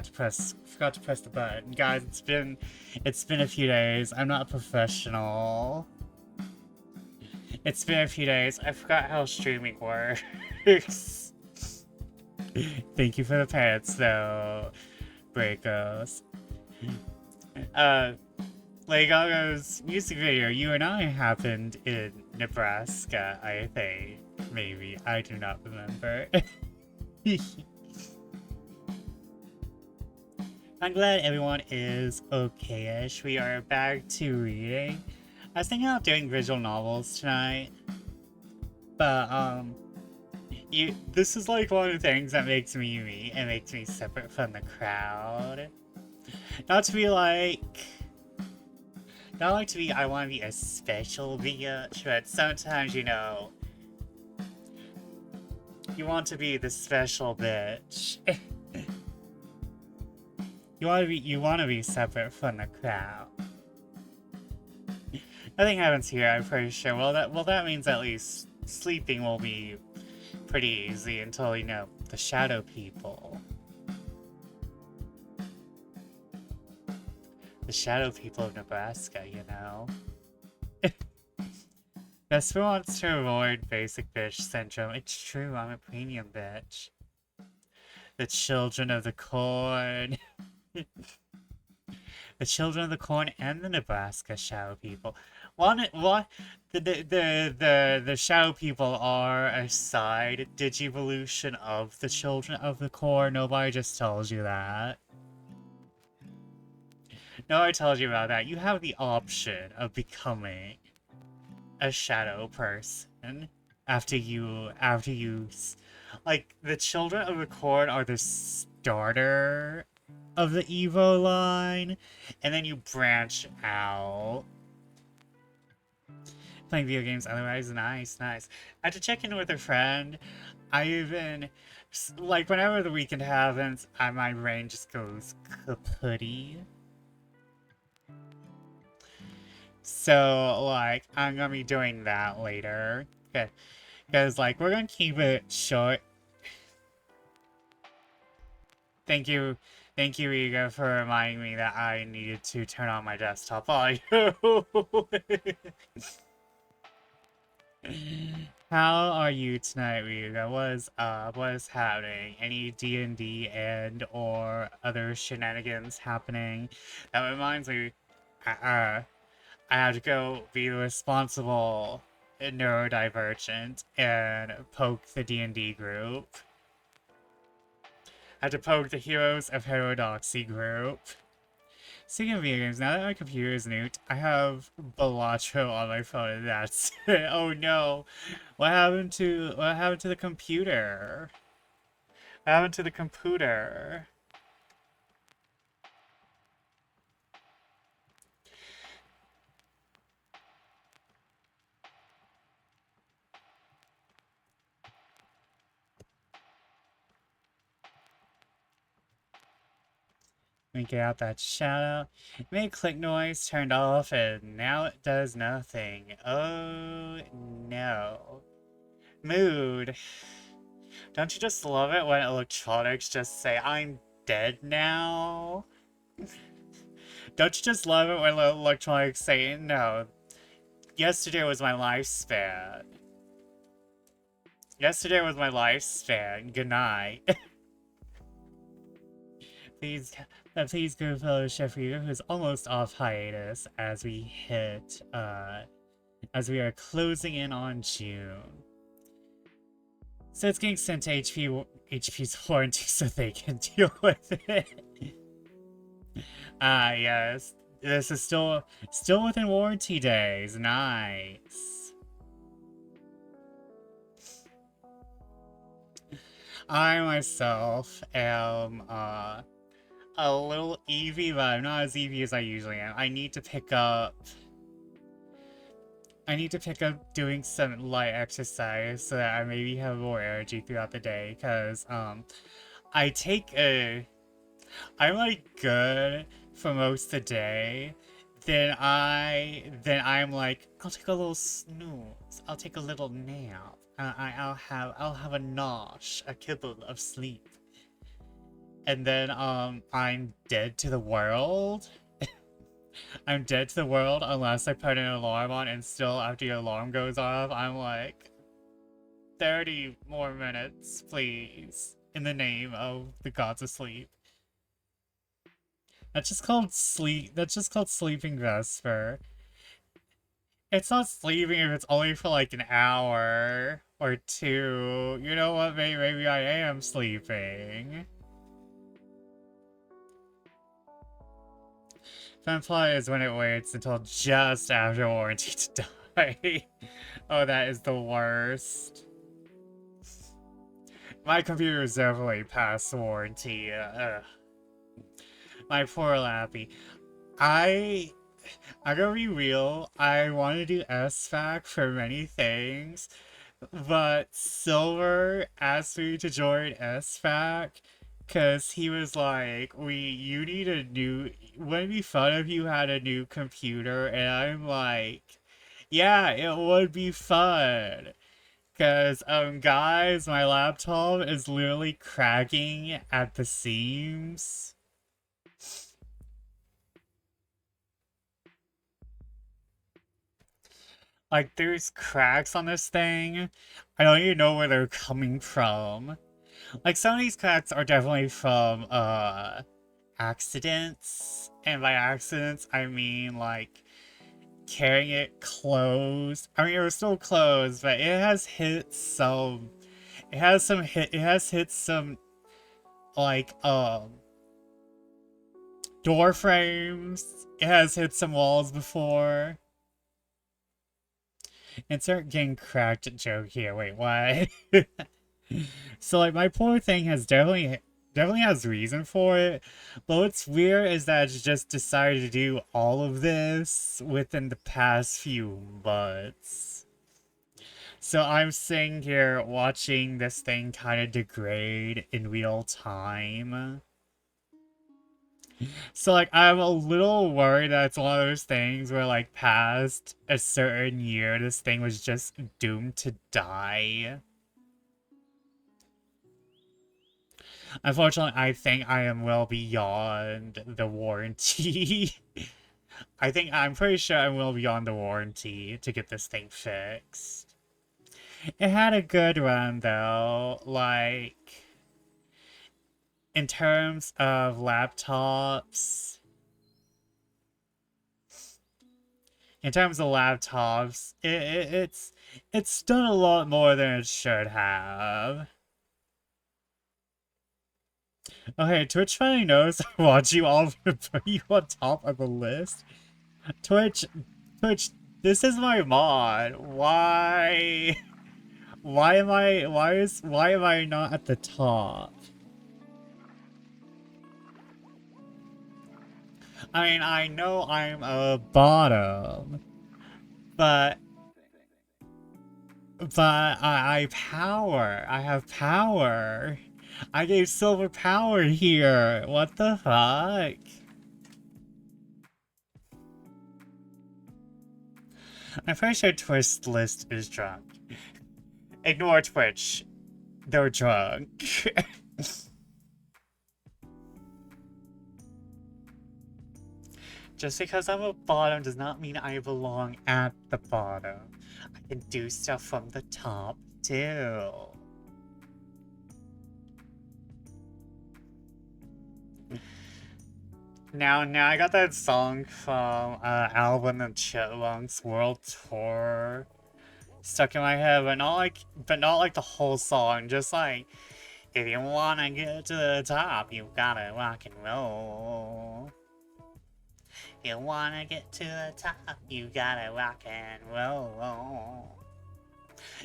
Forgot to press the button. Guys, it's been a few days. I'm not a professional. It's been a few days. I forgot how streaming works. Thank you for the pants though, Breakos. Lady Gaga's music video, You and I, happened in Nebraska, I think. Maybe. I do not remember. I'm glad everyone is okay-ish. We are back to reading. I was thinking about doing visual novels tonight. But, this is like one of the things that makes me me and makes me separate from the crowd. Not to be like... Not like to be, I want to be a special bitch, but sometimes, you know, you want to be the special bitch. You want to be separate from the crowd. Nothing happens here, I'm pretty sure. Well, that means at least sleeping will be pretty easy until, you know, the shadow people. The shadow people of Nebraska, you know. Vesper wants to avoid basic bitch syndrome. It's true, I'm a premium bitch. The children of the corn. The children of the corn and the Nebraska shadow people. The shadow people are a side digivolution of the children of the corn. Nobody just tells you that. No, I told you about that. You have the option of becoming a shadow person like, the children of the corn are the starter of the Evo line, and then you branch out. Playing video games otherwise, nice. I had to check in with a friend. I even, like, whenever the weekend happens, my brain just goes kaputty. So, like, I'm gonna be doing that later. Okay. Because, like, we're gonna keep it short. Thank you, Riga, for reminding me that I needed to turn on my desktop volume. How are you tonight, Riga? What is happening? Any D&D and or other shenanigans happening? That reminds me, I had to go be responsible neurodivergent and poke the D&D group. I had to poke the Heroes of Heterodoxy group. Speaking of video games, now that my computer is nuked, I have Balatro on my phone and that's it. Oh no. What happened to the computer? What happened to the computer? Let me get out that shadow. It made a click noise, turned off, and now it does nothing. Oh no. Mood. Don't you just love it when electronics just say, I'm dead now? Don't you just love it when electronics say, no, yesterday was my lifespan. Yesterday was my lifespan. Good night. Please go follow Chef Rita, who's almost off hiatus as we hit, as we are closing in on June. So it's getting sent to HP's warranty so they can deal with it. Yes. This is still within warranty days. Nice. I myself am, a little Eevee, but I'm not as Eevee as I usually am. I need to pick up doing some light exercise so that I maybe have more energy throughout the day, because, I'm like good for most of the day, then I'm like, I'll take a little snooze, I'll take a little nap, I'll have a nosh, a kibble of sleep. and then I'm dead to the world. I'm dead to the world unless I put an alarm on, and still after your alarm goes off, I'm like, 30 more minutes, please. In the name of the gods of sleep. That's just called sleep. That's just called sleeping Vesper. It's not sleeping if it's only for like an hour or two. You know what? Maybe I am sleeping. Fanfly is when it waits until just after warranty to die. Oh, that is the worst. My computer is definitely past warranty. My poor Lappy. I gotta be real, I want to do SFAC for many things, but Silver asked me to join SFAC because he was like, you need a new, wouldn't it be fun if you had a new computer? And I'm like, yeah, it would be fun. Because, guys, my laptop is literally cracking at the seams. Like, there's cracks on this thing. I don't even know where they're coming from. Like, some of these cracks are definitely from, accidents. And by accidents, I mean, like, carrying it closed. I mean, it was still closed, but it has hit some... it has hit some, like, door frames. It has hit some walls before. Insert getting cracked joke here. Wait, what? So, like, my poor thing has definitely has reason for it, but what's weird is that it's just decided to do all of this within the past few months. So I'm sitting here watching this thing kind of degrade in real time. So, like, I'm a little worried that it's one of those things where, like, past a certain year, this thing was just doomed to die. Unfortunately, I think I am well beyond the warranty. I'm pretty sure I'm well beyond the warranty to get this thing fixed. It had a good run, though. Like, in terms of laptops... In terms of laptops, it's done a lot more than it should have. Okay, Twitch finally knows I want you all to put you on top of the list. Twitch, this is my mod. Why am I not at the top? I mean, I know I'm a bottom, but I power. I have power. I gave Silver power here. What the fuck? I'm pretty sure Twitch's list is drunk. Ignore Twitch. They're drunk. Just because I'm a bottom does not mean I belong at the bottom. I can do stuff from the top, too. Now I got that song from Alvin and Chipmunks World Tour stuck in my head, but not like the whole song, just like, if you wanna get to the top, you gotta rock and roll. If you wanna get to the top, you gotta rock and roll.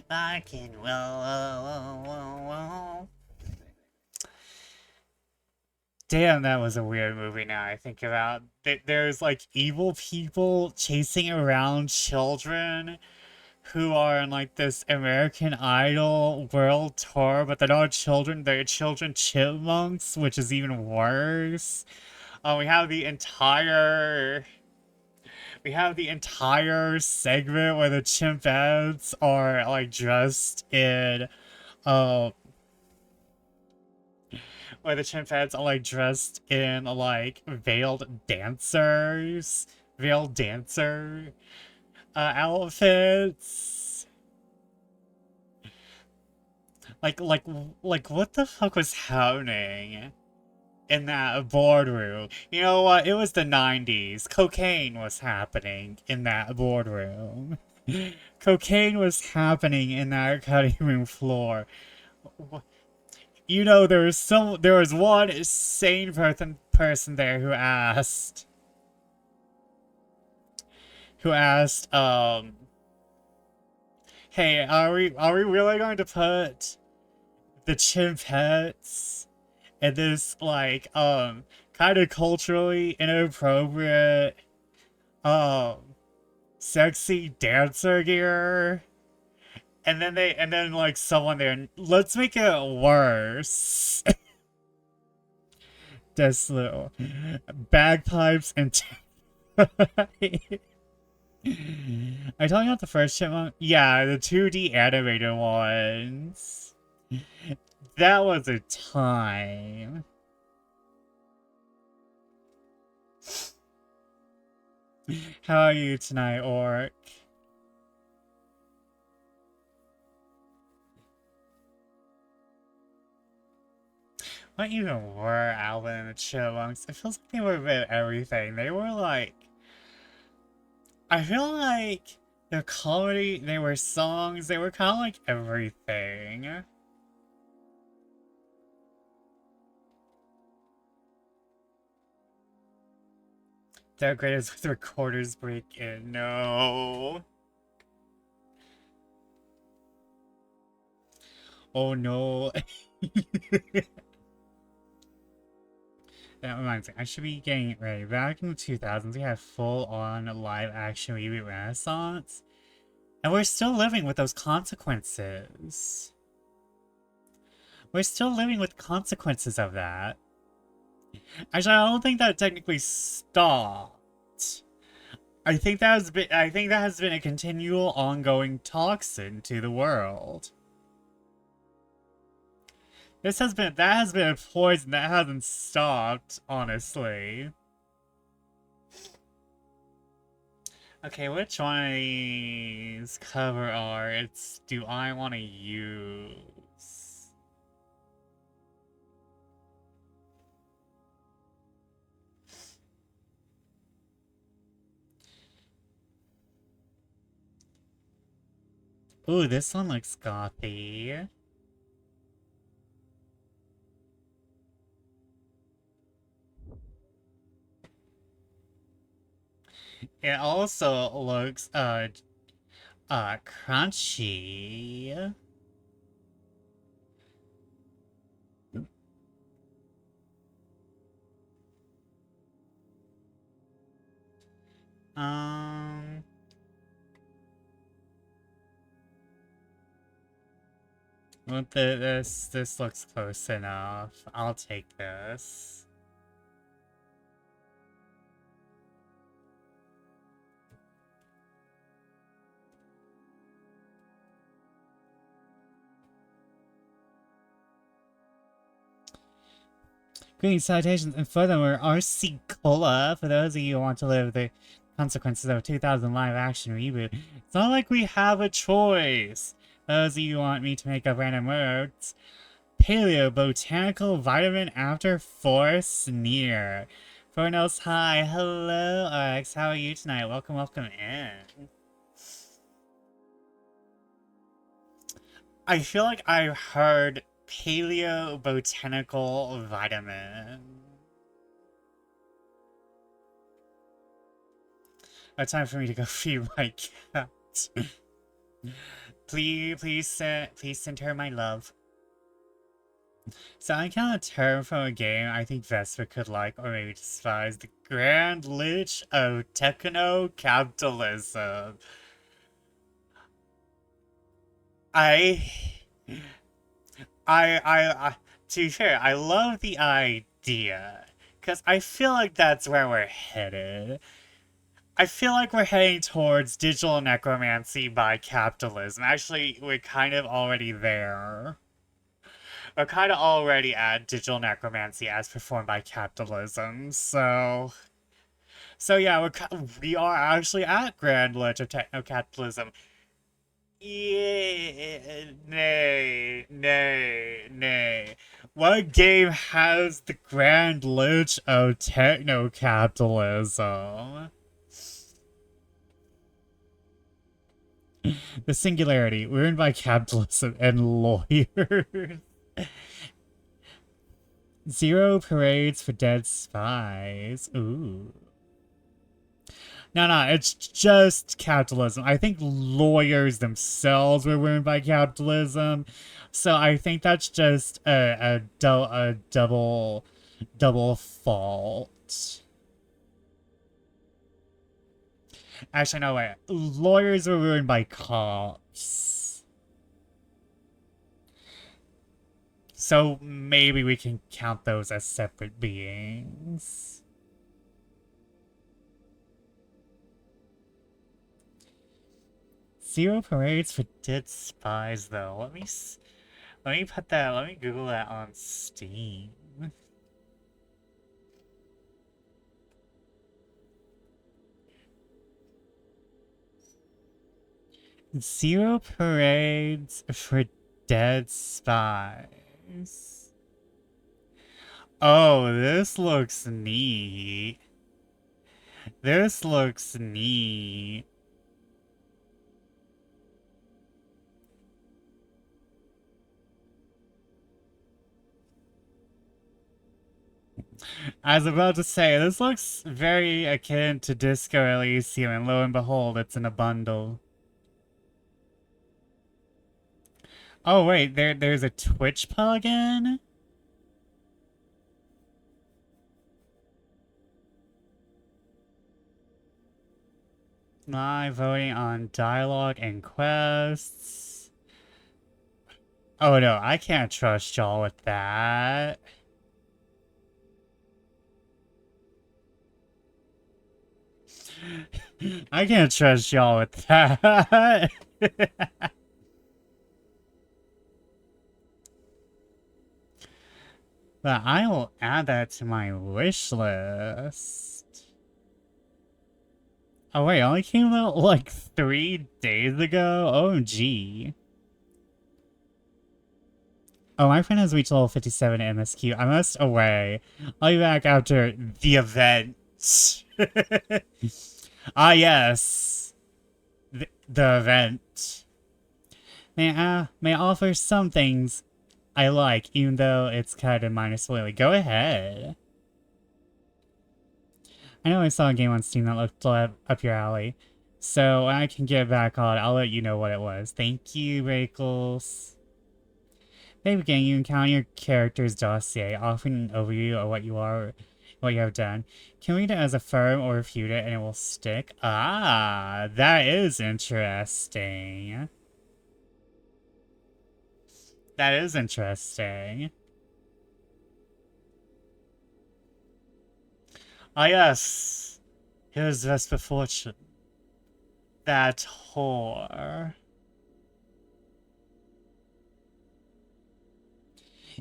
Rock and roll. Damn, that was a weird movie now I think about. There's like evil people chasing around children who are on like this American Idol world tour, but they're not children, they're children chipmunks, which is even worse. We have the entire segment where the chimpanzees are like dressed in where the chimpanzees are like dressed in like veiled dancer outfits. Like, like, like, what the fuck was happening in that boardroom? You know what? It was the 90s. Cocaine was happening in that boardroom. Cocaine was happening in that cutting room floor. You know, there was one sane person there who asked, hey, are we really going to put the chimpettes in this, like, kind of culturally inappropriate, um, sexy dancer gear? And then, like, someone there, let's make it worse. This little bagpipes and Are you talking about the first chipmunk? Yeah, the 2D animated ones. That was a time. How are you tonight, Orc? What even were Alvin and the Chipmunks? It feels like they were a bit of everything. They were like... I feel like their comedy, they were songs, they were kind of like everything. Their greatest with recorders break in. No. Oh no. That reminds me, I should be getting it ready. Back in the 2000s, we had full-on live-action reboot renaissance. And we're still living with those consequences. We're still living with consequences of that. Actually, I don't think that technically stopped. I think that has been a continual, ongoing toxin to the world. That has been a poison that hasn't stopped, honestly. Okay, which one of these cover arts do I want to use? Ooh, this one looks gothy. It also looks, crunchy. Um... Well, this looks close enough. I'll take this. Greetings, salutations, and furthermore, RC Cola, for those of you who want to live the consequences of a 2000 live-action reboot. It's not like we have a choice. Those of you who want me to make up random words. Paleo Botanical Vitamin After 4 Sneer. Fornos, hi. Hello, Alex. How are you tonight? Welcome, welcome in. I feel like I've heard Paleo Botanical Vitamin. Oh, time for me to go feed my cat. Please send her my love. So I count a term from a game I think Vesper could like or maybe despise: the Grand Lich of Techno-Capitalism. To be fair, I love the idea, because I feel like that's where we're headed. I feel like we're heading towards digital necromancy by capitalism. Actually, we're kind of already there. we're kind of already at digital necromancy as performed by capitalism. So yeah, we are actually at Grand Lich of techno capitalism. Yeah, nay, nay, nay. What game has the Grand Lich of techno capitalism? The singularity, ruined by capitalism and lawyers. Zero parades for dead spies. Ooh. No, it's just capitalism. I think lawyers themselves were ruined by capitalism. So I think that's just a double fault. Actually, no, wait. Lawyers were ruined by cops. So maybe we can count those as separate beings. Zero parades for dead spies, though. Let me put that. Let me Google that on Steam. Zero parades for dead spies. Oh, this looks neat. This looks neat. I was about to say, this looks very akin to Disco Elysium, and lo and behold, it's in a bundle. Oh wait, there's a Twitch plugin? Live voting on dialogue and quests. Oh no, I can't trust y'all with that. I can't trust y'all with that. But I will add that to my wish list. Oh wait, it only came out like 3 days ago? OMG. Oh, my friend has reached level 57 MSQ. I must away. I'll be back after the event. Ah, yes. The event. May I offer some things I like, even though it's kind of minor spoiler. Go ahead. I know I saw a game on Steam that looked up your alley. So when I can get back on, I'll let you know what it was. Thank you, Rakels. Maybe again, you encounter your character's dossier, offering an overview of what you have done. Can read it as affirm or refute it, and it will stick. Ah, that is interesting. That is interesting. Ah, yes. Here's Vespa Fortune. That whore.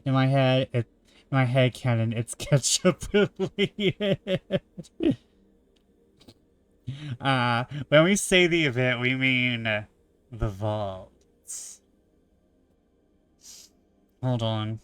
In my head canon, it's ketchup related. When we say the event, we mean the vault. Hold on.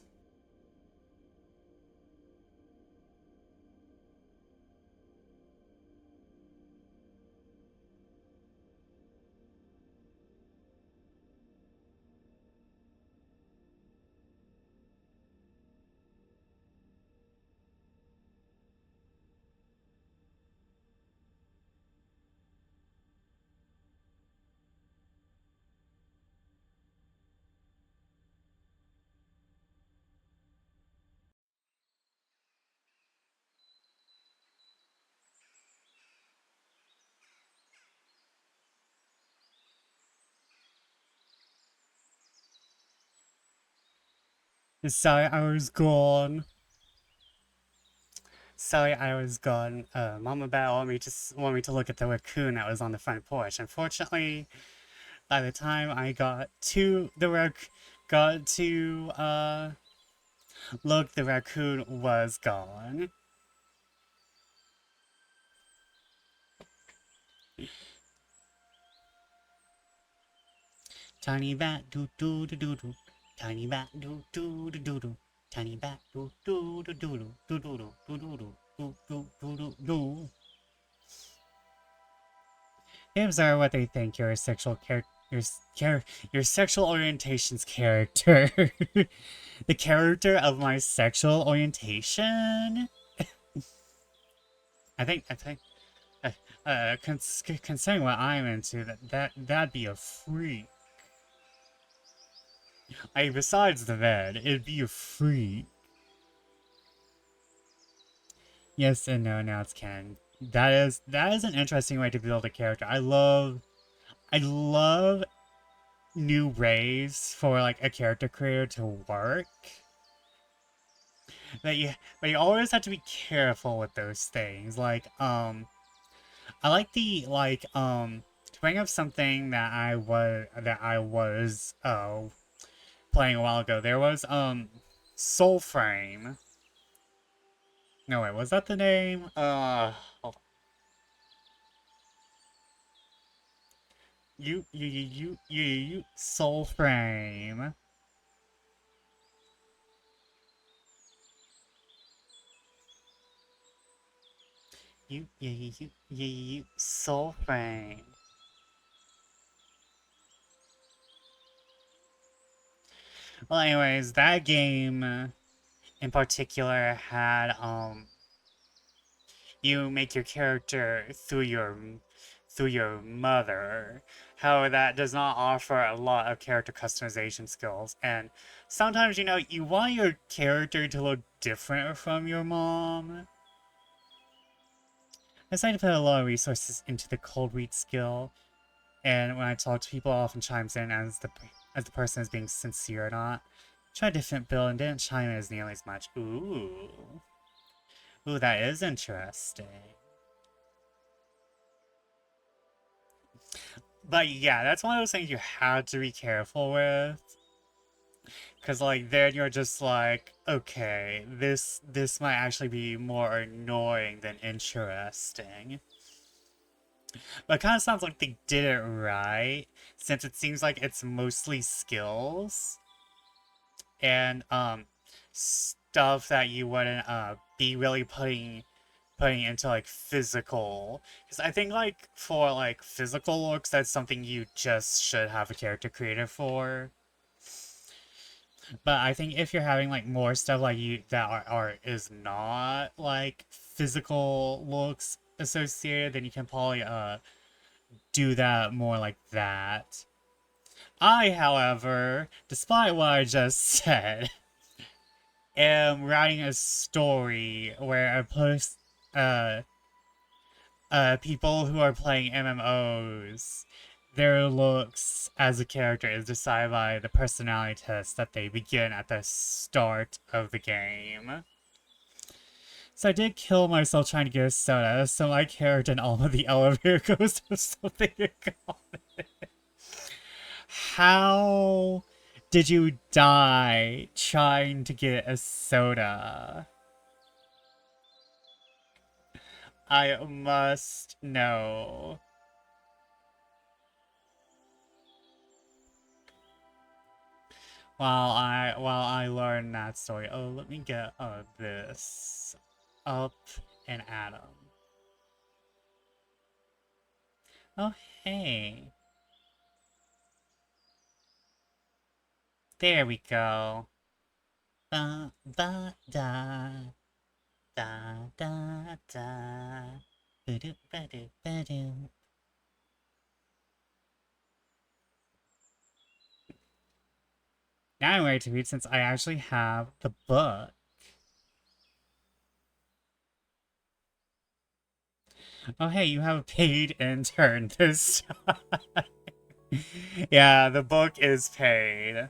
Sorry, I was gone. Sorry, I was gone. Mama Bat wanted me to look at the raccoon that was on the front porch. Unfortunately, by the time I got to the got to Look, the raccoon was gone. Tiny bat doo doo doo doo doo. Tiny bat doo doo doo doo doo. Tiny bat doo doo doo doo doo doo doo doo doo doo doo doo doo doo. They observe what they think your sexual your sexual orientation's character. The character of my sexual orientation. I think considering what I'm into, that'd be a freak. Besides the bed, it'd be a freak. Yes and no, now it's canon. That is an interesting way to build a character. I love new ways for like a character creator to work. But you always have to be careful with those things. Like, I like to bring up something that I was playing a while ago. There was Soulframe. No wait, was that the name? Hold on. You Soulframe. You Soulframe. Well, anyways, that game in particular had you make your character through your mother. However, that does not offer a lot of character customization skills, and sometimes, you know, you want your character to look different from your mom. I decided to put a lot of resources into the cold read skill, and when I talk to people, it often chimes in as the person is being sincere or not. Tried a different build and didn't chime in as nearly as much. Ooh. Ooh, that is interesting. But yeah, that's one of those things you have to be careful with. Cause like then you're just like, okay, this might actually be more annoying than interesting. But it kind of sounds like they did it right, since it seems like it's mostly skills and stuff that you wouldn't be really putting into like physical, because I think like for like physical looks, that's something you just should have a character creator for. But I think if you're having like more stuff like you that are is not like physical looks associated, then you can probably do that more like that. I, however, despite what I just said, am writing a story where I post people who are playing MMOs, their looks as a character is decided by the personality test that they begin at the start of the game. So I did kill myself trying to get a soda, so my character in all of the elevator goes to something in common. How did you die trying to get a soda? I must know. While I learn that story. Oh, let me get this up and Adam. Oh, hey. There we go. Ba ba da da da da. Ba-do, ba-do, ba-do. Now I'm ready to read since I actually have the book. Oh, hey, you have a paid intern this time. Yeah, the book is paid.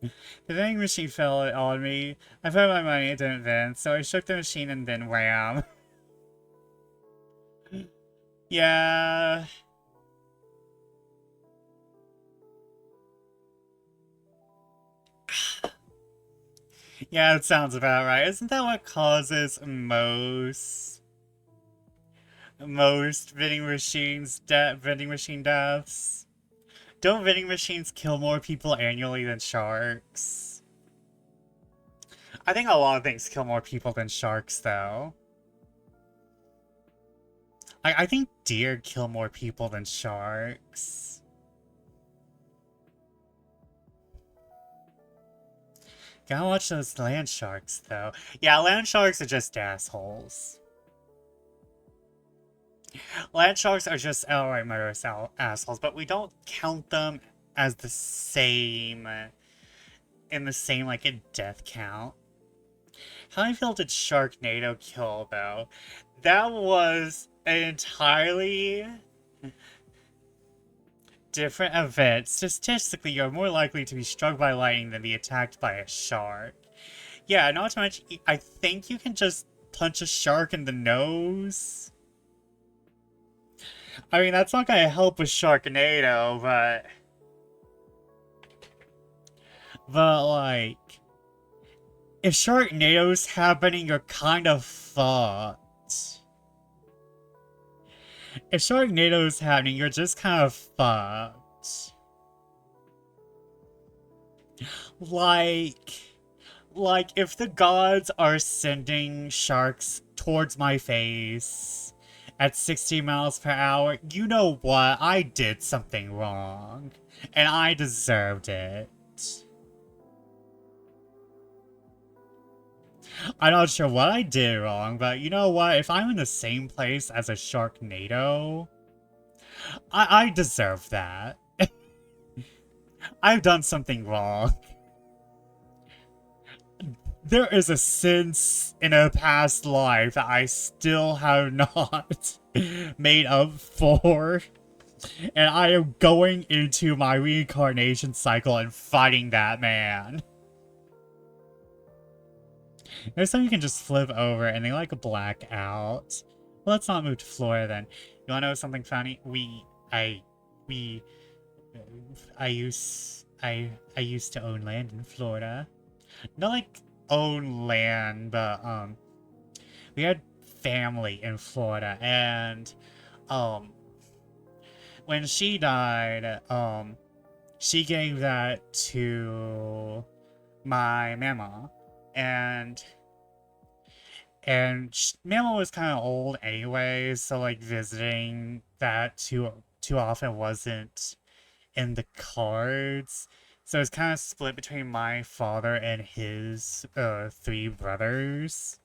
The vending machine fell on me. I put my money, it didn't vent, so I shook the machine and then wham. Yeah. Yeah, it sounds about right. Isn't that what causes most vending machine deaths? Don't vending machines kill more people annually than sharks? I think a lot of things kill more people than sharks, though. I think deer kill more people than sharks. Gotta watch those land sharks, though. Yeah, land sharks are just assholes. Land sharks are just outright murderous assholes, but we don't count them as the same, in the same, like, a death count. How many people did Sharknado kill, though? That was an entirely different event. Statistically, you're more likely to be struck by lightning than be attacked by a shark. Yeah, not to mention, I think you can just punch a shark in the nose. I mean, that's not gonna help with Sharknado, but... But, like... If Sharknado's happening, you're kind of fucked. If Sharknado's happening, you're just kind of fucked. Like, if the gods are sending sharks towards my face at 60 miles per hour, you know what? I did something wrong. And I deserved it. I'm not sure what I did wrong, but you know what? If I'm in the same place as a Sharknado, I deserve that. I've done something wrong. There is a sense in a past life that I still have not made up for. And I am going into my reincarnation cycle and fighting that man. Next time you can just flip over and they like black out. Well, let's not move to Florida then. You wanna know something funny? I used to own land in Florida. Not like own land, but we had family in Florida, and when she died, she gave that to my mama, and mama was kind of old anyway, so like visiting that too often wasn't in the cards. So it's kind of split between my father and his 3 brothers.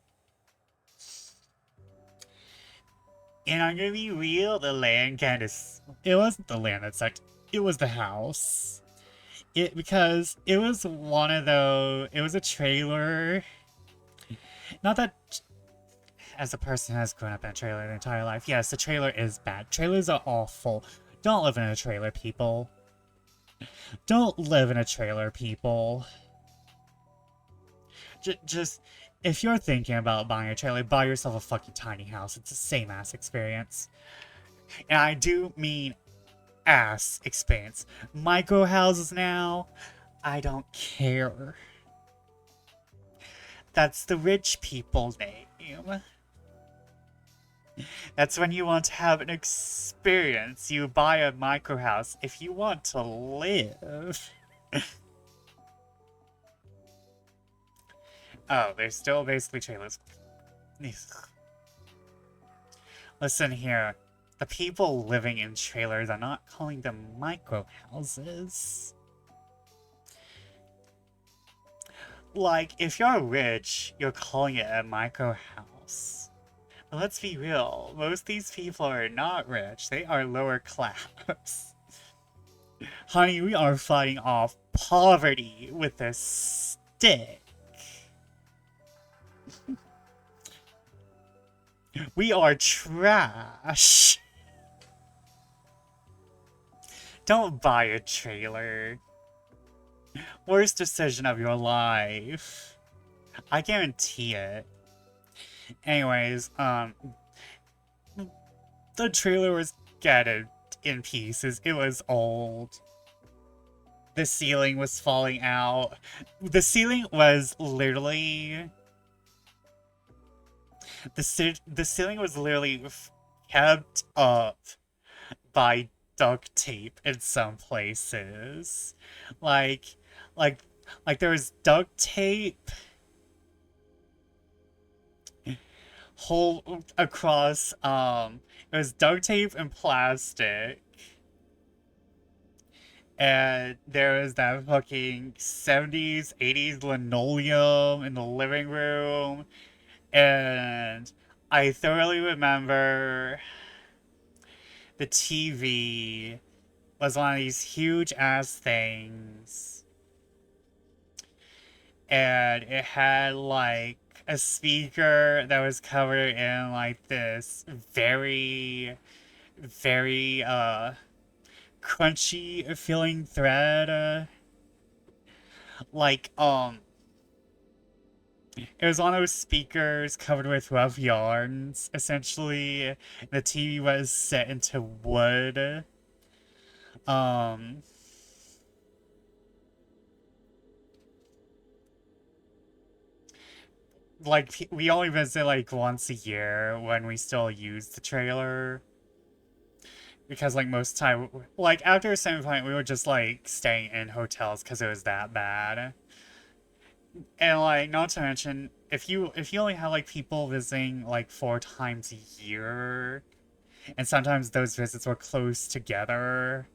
And I'm gonna be real, the land kind of... It wasn't the land that sucked. It was the house. Because it was one of those... It was a trailer. Not that... As a person who has grown up in a trailer their entire life, yes, the trailer is bad. Trailers are awful. Don't live in a trailer, people. Don't live in a trailer, people. Just, if you're thinking about buying a trailer, buy yourself a fucking tiny house. It's the same ass experience. And I do mean ass experience. Micro houses now, I don't care. That's the rich people name. That's when you want to have an experience. You buy a micro house if you want to live. Oh, they're still basically trailers. Listen here. The people living in trailers are not calling them micro houses. Like, if you're rich, you're calling it a micro house. But let's be real, most of these people are not rich. They are lower class. Honey, we are fighting off poverty with a stick. We are trash. Don't buy a trailer. Worst decision of your life. I guarantee it. Anyways, the trailer was gutted in pieces. It was old. The ceiling was falling out. The ceiling was literally the ceiling was literally kept up by duct tape in some places. Like like like there was duct tape whole across it was duct tape and plastic, and there was that fucking 70s 80s linoleum in the living room, and I thoroughly remember the TV was one of these huge ass things, and it had like a speaker that was covered in like this very crunchy feeling thread, like it was one of those speakers covered with rough yarns, essentially. The TV was set into wood. um like we only visit like once a year when we still use the trailer, because like most time, like after a certain point we were just like staying in hotels because it was that bad. And like not to mention, if you only have like people visiting like 4 times a year, and sometimes those visits were close together,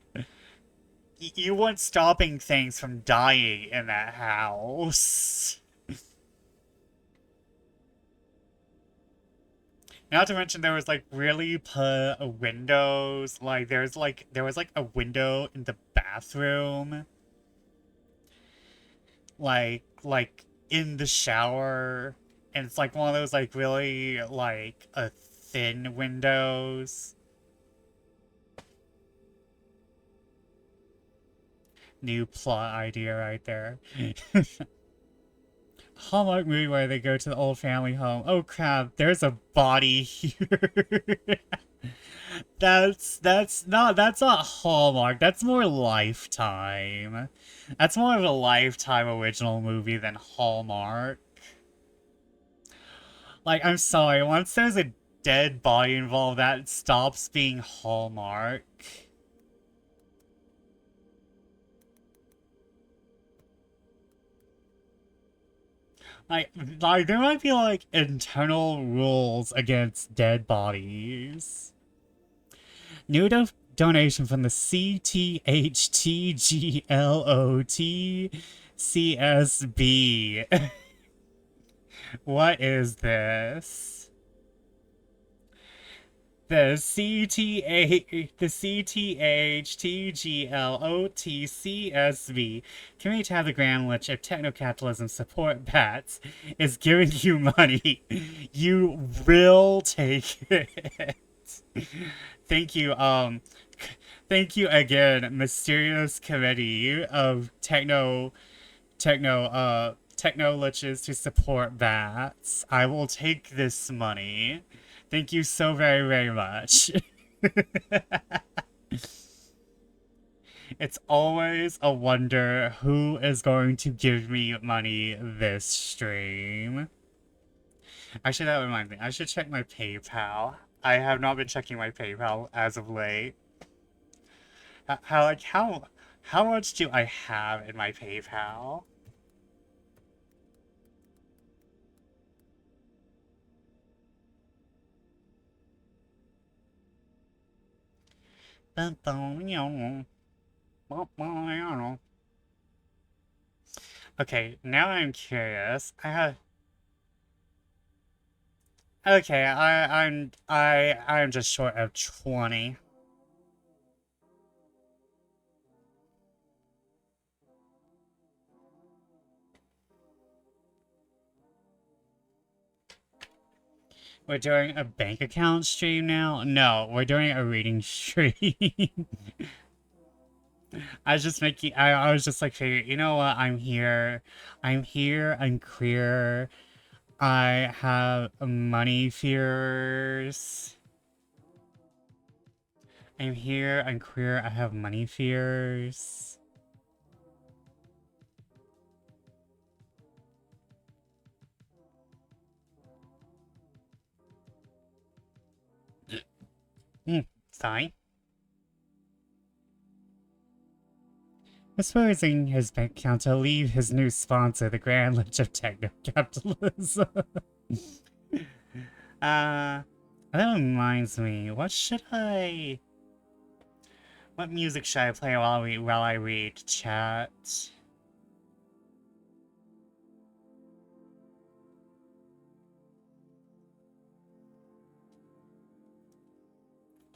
you weren't stopping things from dying in that house. Not to mention there was like really put windows. Like there was like a window in the bathroom, like in the shower, and it's like one of those like really like a thin windows. New plot idea right there. Hallmark movie where they go to the old family home. Oh crap, there's a body here. That's not Hallmark. That's more Lifetime. That's more of a Lifetime original movie than Hallmark. Like, I'm sorry, once there's a dead body involved, that stops being Hallmark. Like, like there might be like internal rules against dead bodies. New donation from the CTHTGLOTCSB. What is this? The CTHTGLOTCSB Community Tab the Grand Lich of Techno-Capitalism Support Bats is giving you money. You will take it. Thank you, thank you again, mysterious committee of techno liches to support bats. I will take this money. Thank you so very, very much. It's always a wonder who is going to give me money this stream. Actually, that reminds me. I should check my PayPal. I have not been checking my PayPal as of late. How much do I have in my PayPal? Okay, now I'm curious. Okay, I'm just short of 20. We're doing a bank account stream now? No, we're doing a reading stream. I was just like, figuring, you know what, I'm here. I'm queer. I have money fears. I'm here, I'm queer, I have money fears. Sorry. As using his bank account to leave his new sponsor, the Grand Lich of Techno-Capitalism. That reminds me, what music should I play while I read chat?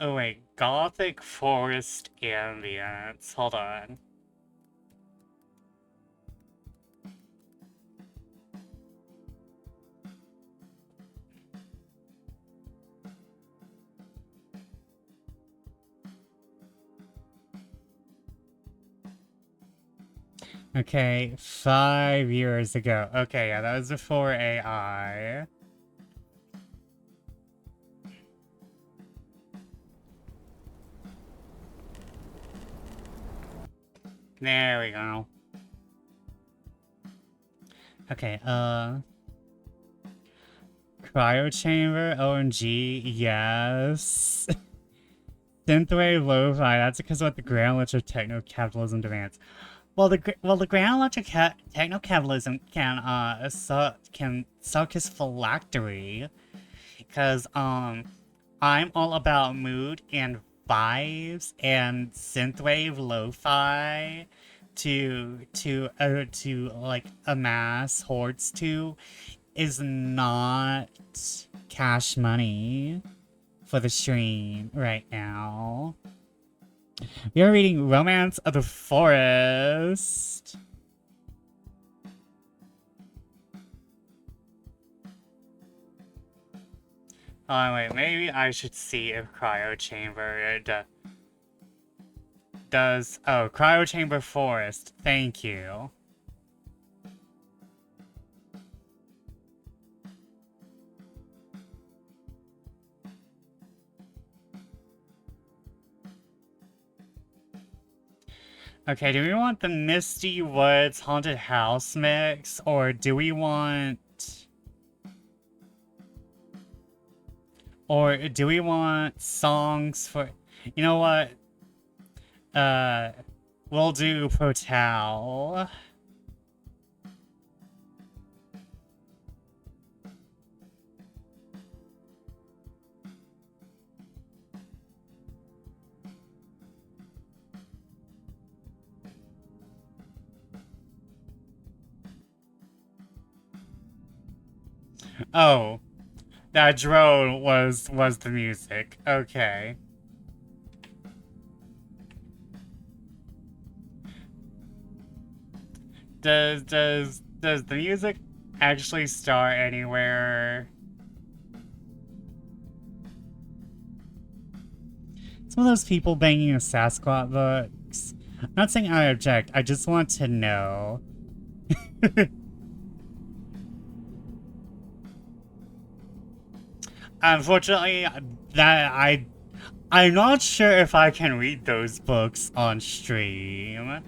Oh wait, Gothic Forest Ambience. Hold on. Okay, 5 years ago. Okay, yeah, that was before AI. There we go. Okay, Cryo Chamber, OMG, yes. Synthwave Lo-Fi, that's because what the Grand Lich of Techno-Capitalism demands. Well, the Grand Lich of Techno-Capitalism can suck his phylactery, because, I'm all about mood and vibes and synthwave lo-fi to like amass hordes to is not cash money for the stream right now. We are reading Romance of the Forest. Oh, wait, maybe I should see if Cryo Chamber does... Oh, Cryo Chamber Forest. Thank you. Okay, do we want the Misty Woods Haunted House mix, or do we want... Or do we want songs for... You know what? We'll do Potal. Oh. That drone was the music. Okay. Does the music actually start anywhere? Some of those people banging a Sasquatch books. I'm not saying I object, I just want to know. Unfortunately, I'm not sure if I can read those books on stream.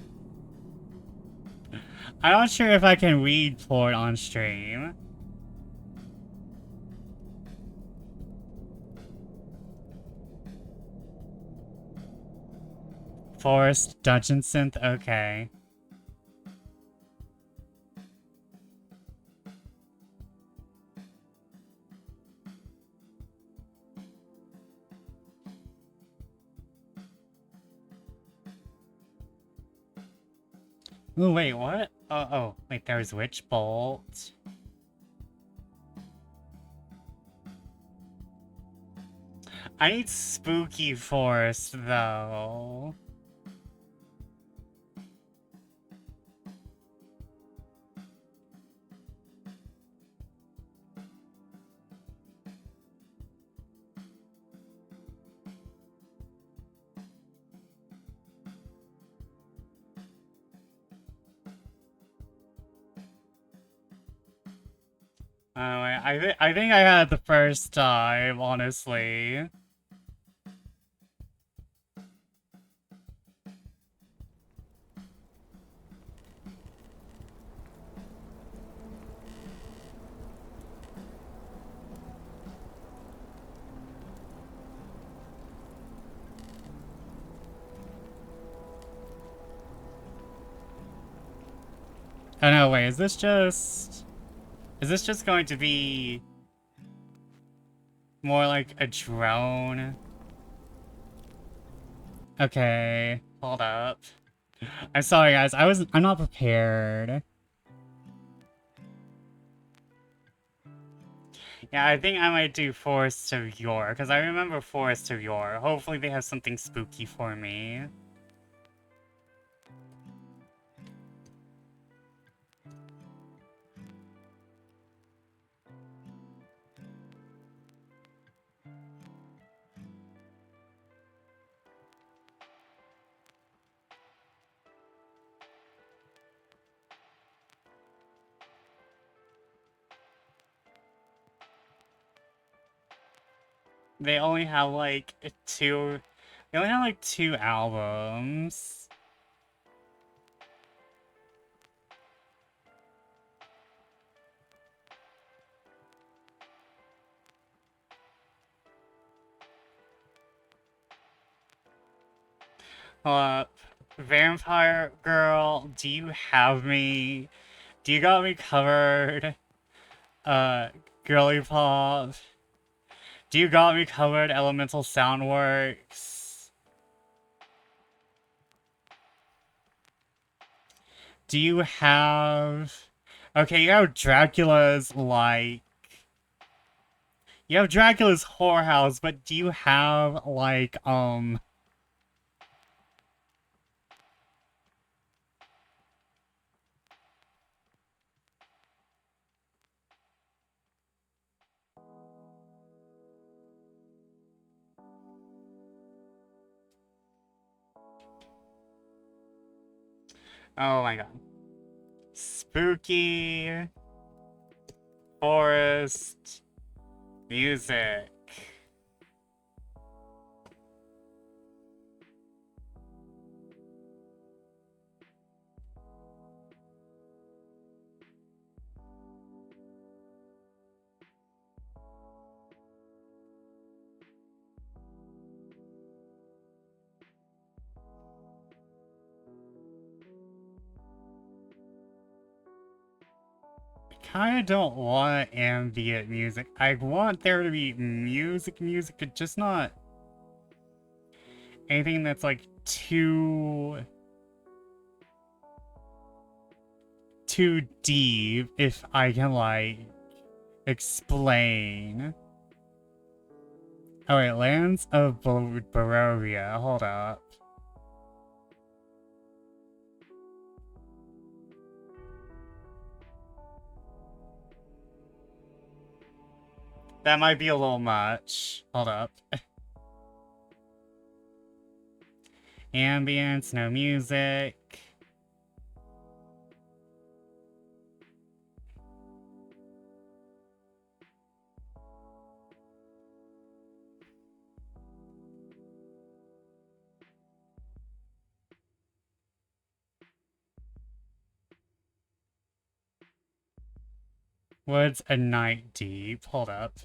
I'm not sure if I can read porn on stream. Forest Dungeon Synth? Okay. Ooh, wait, what? Oh, wait, there's Witch Bolt. I need Spooky Forest, though. I think I had the first time, honestly. Oh no, wait, is this just... Is this just going to be... more like a drone? Okay, hold up. I'm sorry guys, I'm not prepared. Yeah, I think I might do Forest of Yore, because I remember Forest of Yore. Hopefully they have something spooky for me. They only have like two... They only have like 2 albums. Hold up. Vampire Girl, do you have me? Do you got me covered? Girly Pop. Do you got me covered, Elemental Soundworks? Do you have... Okay, you have Dracula's, like... You have Dracula's whorehouse, but do you have, like, Oh my god. Spooky... Forest... Music... Kinda don't want ambient music. I want there to be music, but just not anything that's like too deep, if I can like explain. Oh wait, Lands of Barovia, hold up. That might be a little much. Hold up. Ambience, no music. Woods a Night Deep. Hold up.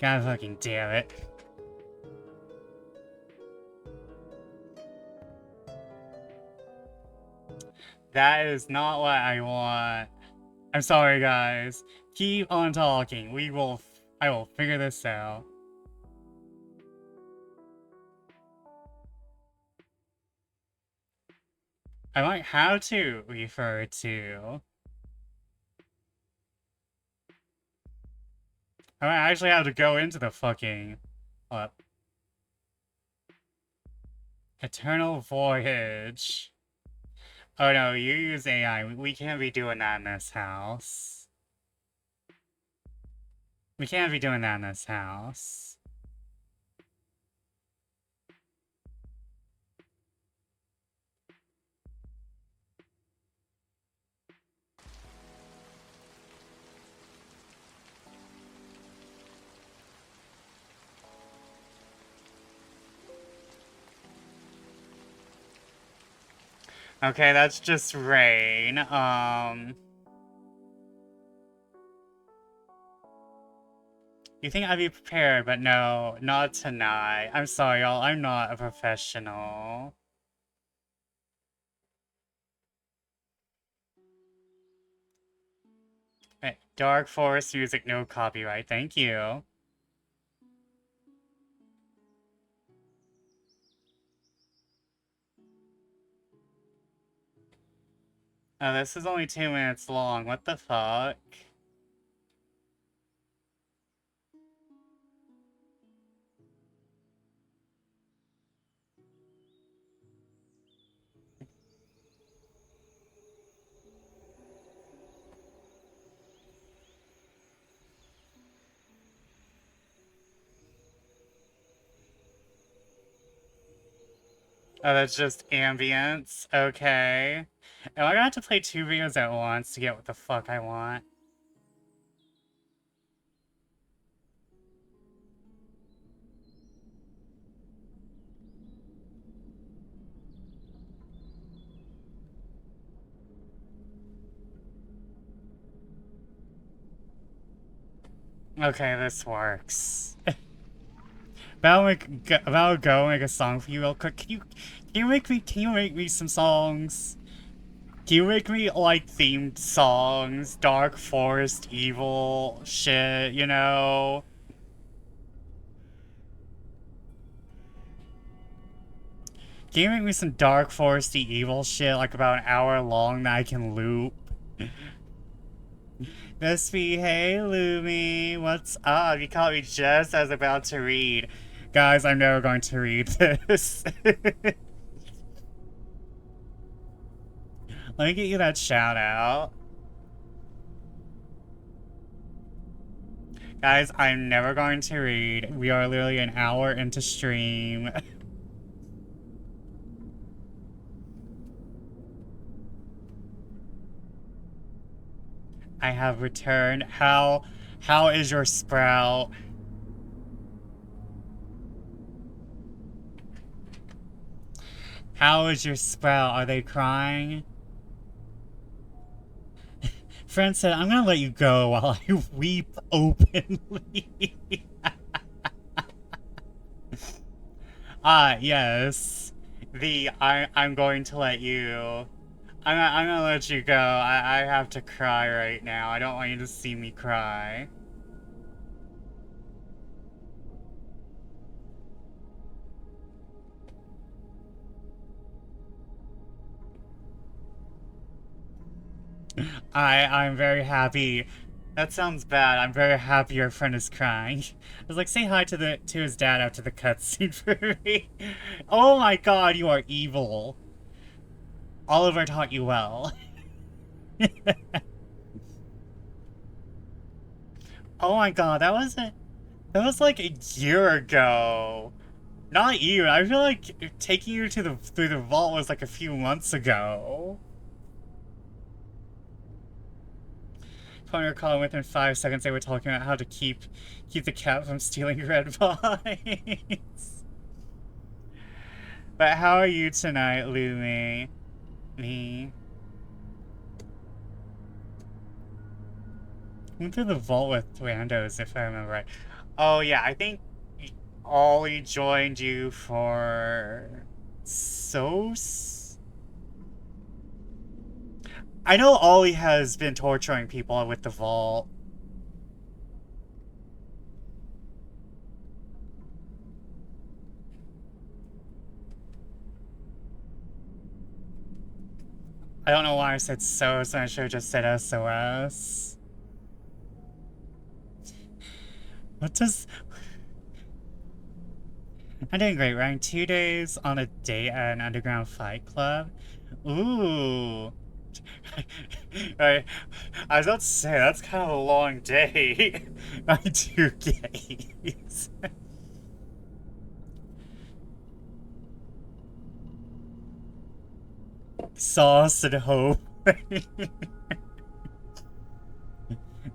God fucking damn it. That is not what I want. I'm sorry, guys. Keep on talking. I will figure this out. I might have to refer to. I might actually have to go into the fucking... What? Eternal Voyage. Oh no, you use AI. We can't be doing that in this house. We can't be doing that in this house. Okay, that's just rain. You think I'd be prepared, but no, not tonight. I'm sorry, y'all. I'm not a professional. Right. Dark Forest music, no copyright. Thank you. Oh, this is only 2 minutes long. What the fuck? Oh, that's just ambience? Okay. Am I gonna have to play 2 videos at once to get what the fuck I want? Okay, this works. Val, go make a song for you real quick. Can you make me some songs? Can you make me, like, themed songs? Dark Forest, evil shit, you know? Can you make me some Dark Foresty evil shit, like about an hour long that I can loop? Misty, hey Lumi, what's up? You caught me just as I was about to read. Guys, I'm never going to read this. Let me get you that shout out. Guys, I'm never going to read. We are literally an hour into stream. I have returned. How is your sprout? How is your sprout? Are they crying? Friend said, I'm gonna let you go while I weep openly. Yes. I'm going to let you. I'm gonna let you go. I have to cry right now. I don't want you to see me cry. I'm very happy. That sounds bad. I'm very happy your friend is crying. I was like, say hi to his dad after the cutscene for me. Oh my god, you are evil. Oliver taught you well. Oh my god, that was like a year ago. Not even. I feel like taking you to through the vault was like a few months ago. If I recall, within 5 seconds they were talking about how to keep the cat from stealing red vines. But how are you tonight, Lumi? Me. Went through the vault with randos, if I remember right. Oh yeah, I think Ollie joined you for SOS? I know Ollie has been torturing people with the vault. I don't know why I said SOS when I should have just said SOS. What does... I'm doing great. We're having 2 days on a date at an underground fight club. Ooh. I was about to say, that's kind of a long day. I do gays. Sauce and hope.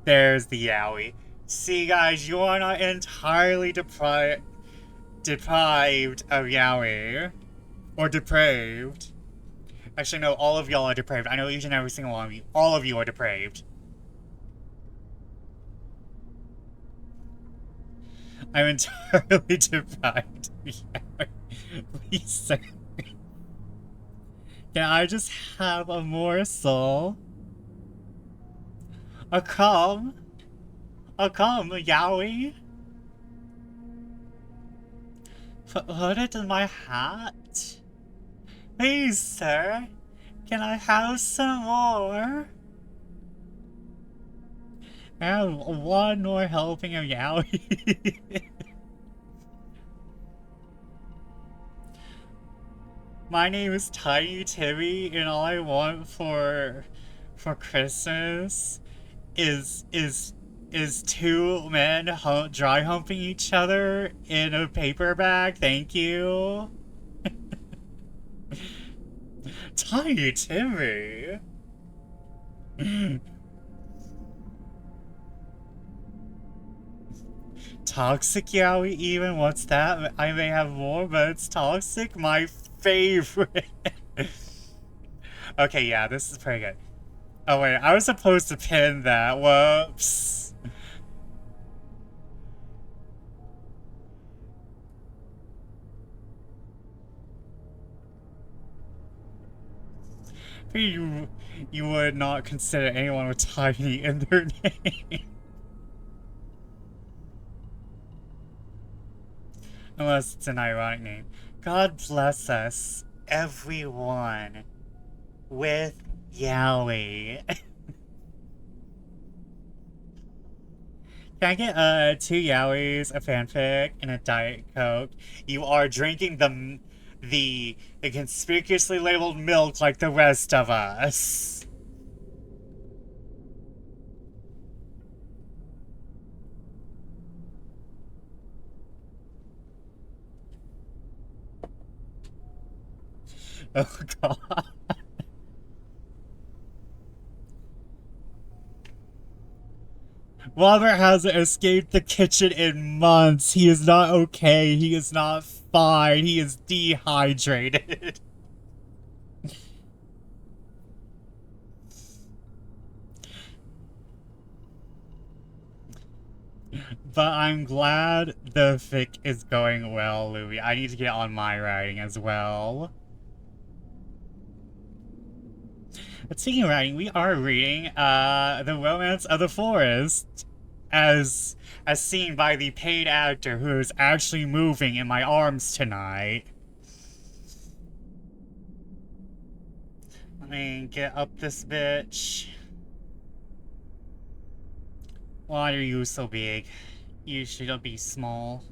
There's the yaoi. See, guys, you are not entirely deprived of yaoi. Or depraved. Actually, no, all of y'all are depraved. I know each and every single one of you. All of you are depraved. I'm entirely deprived. Please, sir. Can I just have a morsel? A crumb? A crumb, Yowie? Put it in my hat? Please, sir. Can I have some more? I have one more helping of Yowie. My name is Tiny Timmy, and all I want for Christmas is two men dry humping each other in a paper bag. Thank you. Tiny Timmy. Toxic Yowie even? What's that? I may have more, but it's toxic? My favorite. Okay, yeah, this is pretty good. Oh wait, I was supposed to pin that. Whoops. You would not consider anyone with Tiny in their name. Unless it's an ironic name. God bless us, everyone, with Yowie. Can I get 2 Yowies, a fanfic, and a Diet Coke? You are drinking the conspicuously labeled milk like the rest of us. Oh god. Robert hasn't escaped the kitchen in months. He is not okay. He is not fine. He is dehydrated. But I'm glad the fic is going well, Louis. I need to get on my writing as well. But speaking of writing, we are reading The Romance of the Forest, as seen by the paid actor who is actually moving in my arms tonight. Let me get up this bitch. Why are you so big? You should be small.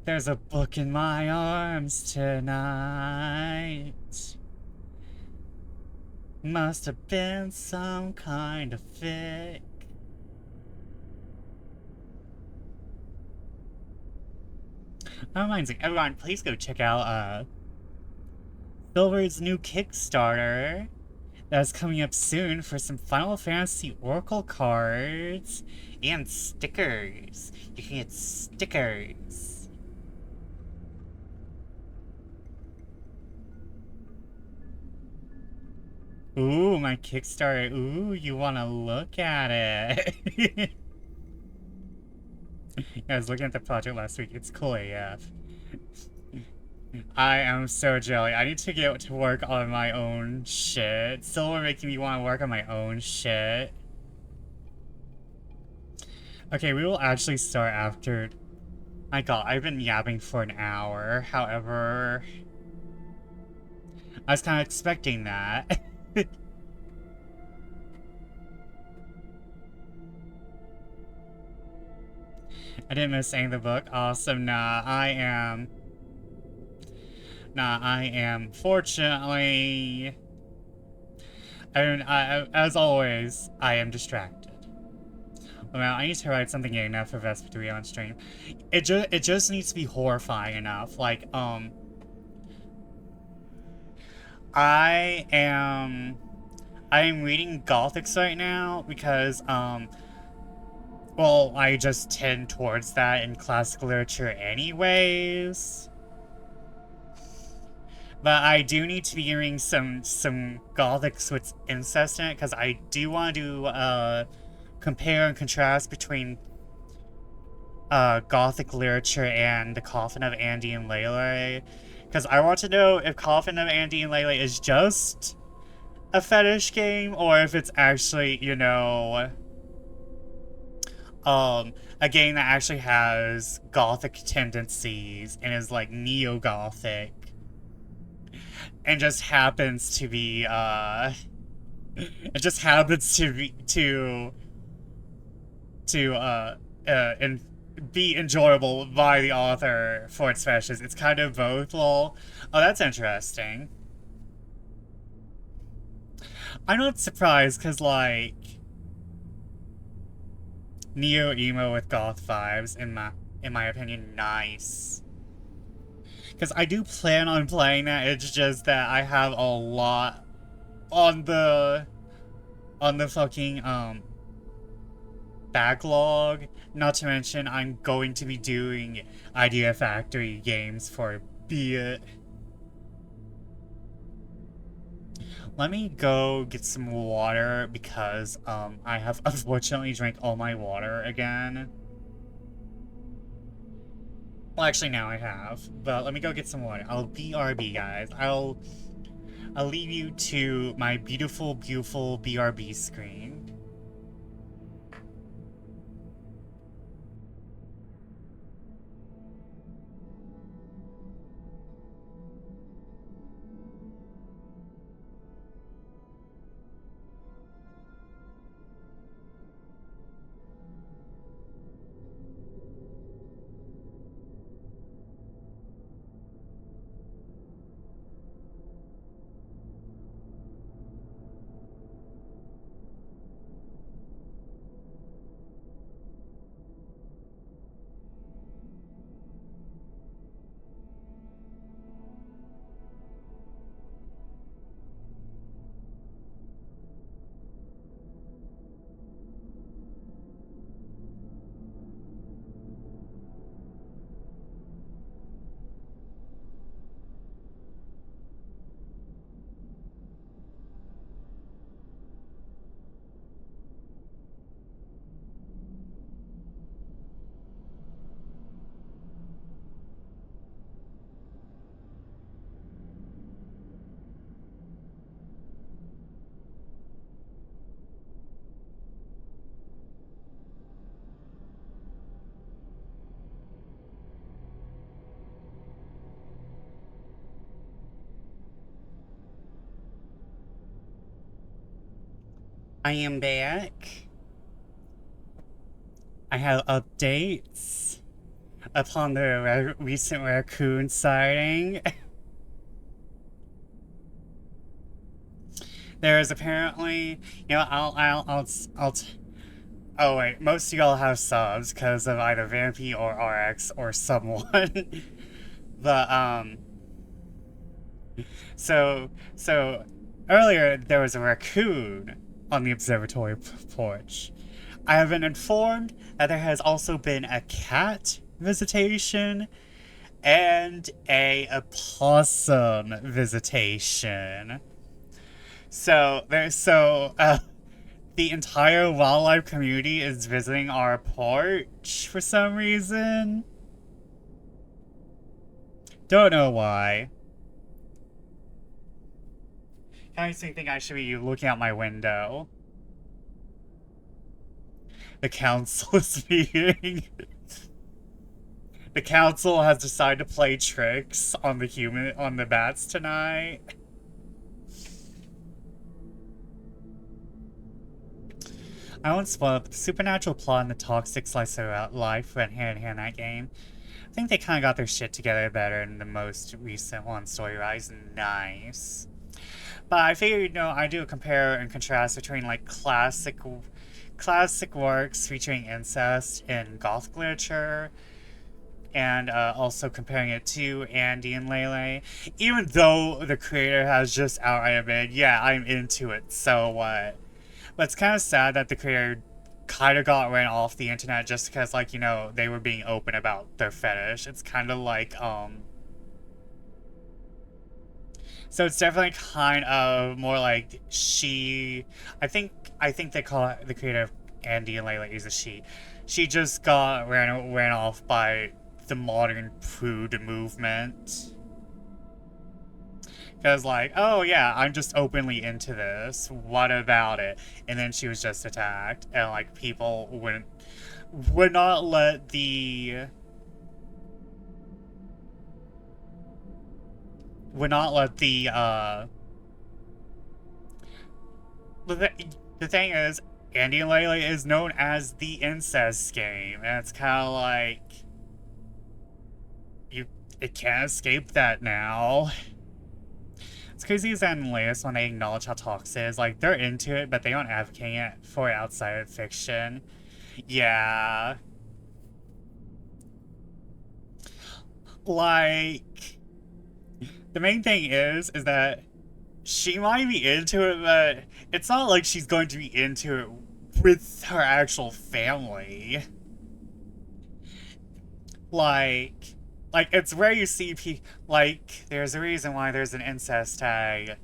There's a book in my arms tonight. Must have been some kind of fic. That reminds me, everyone, please go check out Silver's new Kickstarter that's coming up soon for some Final Fantasy Oracle cards and stickers. You can get stickers. Ooh, my Kickstarter. Ooh, you want to look at it. I was looking at the project last week. It's cool AF. I am so jelly. I need to get to work on my own shit. Silver making me want to work on my own shit. Okay, we will actually start after... My god, I've been yapping for an hour. However... I was kind of expecting that. I didn't miss any of the book. Awesome. Nah, I am. Fortunately... as always, I am distracted. Well, I need to write something enough for Vespa to be on stream. It just needs to be horrifying enough. Like, I am reading Gothics right now because, well, I just tend towards that in classical literature anyways. But I do need to be reading some Gothics with incest in it, because I do want to do, compare and contrast between Gothic literature and the Coffin of Andy and Lele. Because I want to know if Coffin of Andy and Lele is just a fetish game or if it's actually, you know, a game that actually has Gothic tendencies and is like neo-Gothic and just happens to be, it just happens to be, and be enjoyable by the author for its fetishes. It's kind of both, lol. Oh, that's interesting. I'm not surprised, because, like, neo-emo with goth vibes, in my opinion, nice. Because I do plan on playing that, it's just that I have a lot on the fucking, backlog. Not to mention, I'm going to be doing Idea Factory games for Be It. Let me go get some water because I have unfortunately drank all my water again. Well, actually now I have, but let me go get some water. I'll BRB, guys. I'll leave you to my beautiful, beautiful BRB screen. I am back. I have updates upon the recent raccoon sighting. There is apparently, you know, oh wait, most of y'all have subs because of either Vampy or RX or someone. But, so, earlier there was a raccoon on the observatory porch. I have been informed that there has also been a cat visitation and a opossum visitation. So the entire wildlife community is visiting our porch for some reason. Don't know why. I actually think I should be looking out my window. The council is meeting. The council has decided to play tricks on the bats tonight. I won't spoil it, but the supernatural plot and the toxic slice of life went hand in hand in that game. I think they kind of got their shit together better in the most recent one, Story Rise. Nice. But I figured, you know, I do a compare and contrast between, like, classic works featuring incest in Gothic literature, and also comparing it to Andy and Lele. Even though the creator has just outright admitted, yeah, I'm into it, so what? But it's kind of sad that the creator kind of got ran off the internet just because, like, you know, they were being open about their fetish. It's kind of like, so it's definitely kind of more like I think they call it, the creator Andy and Layla is a she. She just got ran off by the modern prude movement. Because, like, oh yeah, I'm just openly into this. What about it? And then she was just attacked. And, like, people would not let the... Would not let the, The thing is, Andy and Layla is known as the incest game. And it's kind of like... It can't escape that now. It's crazy that in Layla, when they acknowledge how toxic it is, like, they're into it, but they don't advocate it for it outside of fiction. Yeah. Like, the main thing is that she might be into it, but it's not like she's going to be into it with her actual family. Like, it's rare you see there's a reason why there's an incest tag